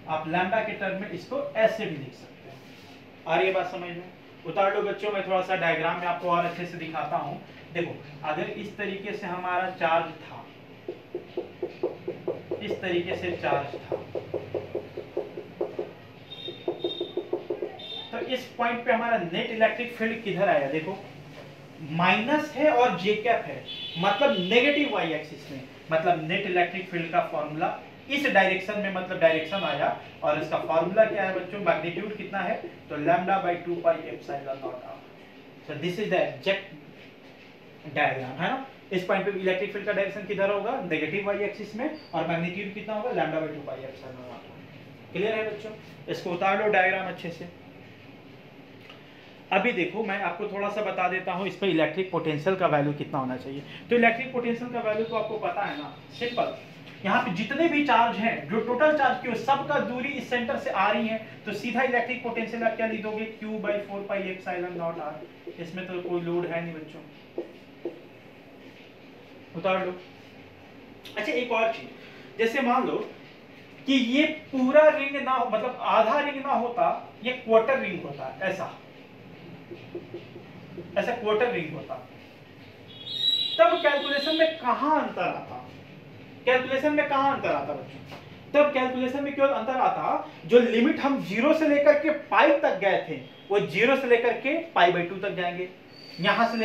आप लैम्डा के टर्म में इसको ऐसे भी लिख सकते हैं। आ रही है बात समझ में? उतार लो बच्चों। मैं थोड़ा सा डायग्राम में आपको और अच्छे से दिखाता हूं। देखो अगर इस तरीके से हमारा चार्ज था, इस तरीके से चार्ज था, तो इस पॉइंट पे हमारा नेट इलेक्ट्रिक फील्ड किधर आया? देखो माइनस है और जे कैप है, मतलब नेगेटिव वाई एक्सिस में। मतलब नेट इलेक्ट्रिक फील्ड का फॉर्मूला इस डायरेक्शन में, मतलब डायरेक्शन आया, और इसका फॉर्मूला क्या है बच्चों? मैग्नीट्यूड कितना है? तो lambda by 2 pi epsilon naught r. So this is the exact diagram, है ना? इस पॉइंट पे इलेक्ट्रिक फील्ड का डायरेक्शन किधर होगा? नेगेटिव वाई एक्सिस में, और मैग्नीट्यूड कितना होगा? Lambda by 2 pi epsilon not. Clear है बच्चों? इसको उतार लो डायग्राम अच्छे से। अभी देखो मैं आपको थोड़ा सा बता देता हूं इस पे इलेक्ट्रिक पोटेंशियल का वैल्यू कितना होना चाहिए। तो इलेक्ट्रिक पोटेंशियल का वैल्यू तो आपको पता है ना, सिंपल। यहाँ पे जितने भी चार्ज हैं, जो टोटल चार्ज की सबका दूरी इस सेंटर से आ रही है, तो सीधा इलेक्ट्रिक पोटेंशियल आप क्या लिख दोगे? Q by 4 pi epsilon naught r. इसमें तो कोई लोड है नहीं बच्चों, उतार लो। अच्छा एक और चीज, जैसे मान लो कि ये पूरा रिंग ना हो, मतलब आधा रिंग ना होता, ये क्वार्टर रिंग होता, ऐसा क्वार्टर रिंग होता, तब कैलकुलेशन में कहां अंतर आता? कैलकुलेशन में कहां अंतर आता बच्चों? तब कैलकुलेशन में केवल अंतर आता, जो लिमिट हम 0 से लेकर के पाई तक गए थे, वो 0 से लेकर के पाई बाई 2 तक जाएंगे। यहां से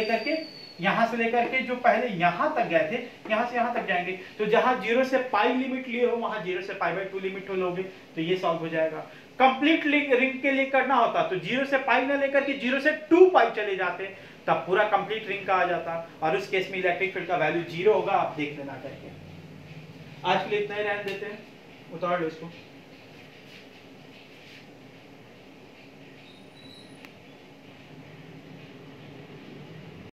लेकर के जो पहले यहां तक गए थे, यहां से यहां तक जाएंगे। तो जहां 0 से पाई लिमिट लिए हो, वहां 0 से पाई बाई 2 लिमिट हो लोगे, तो ये सॉल्व हो जाएगा। कंप्लीट रिंग के लिए करना होता तो 0 से पाई ना लेकर के 0 से 2 पाई चले जाते, तब पूरा कंप्लीट रिंग का आ जाता, और उस केस में इलेक्ट्रिक फील्ड का वैल्यू 0 होगा। आप देख लेना करके। आज के लिए इतना ही रहने देते हैं, उतार लो इसको।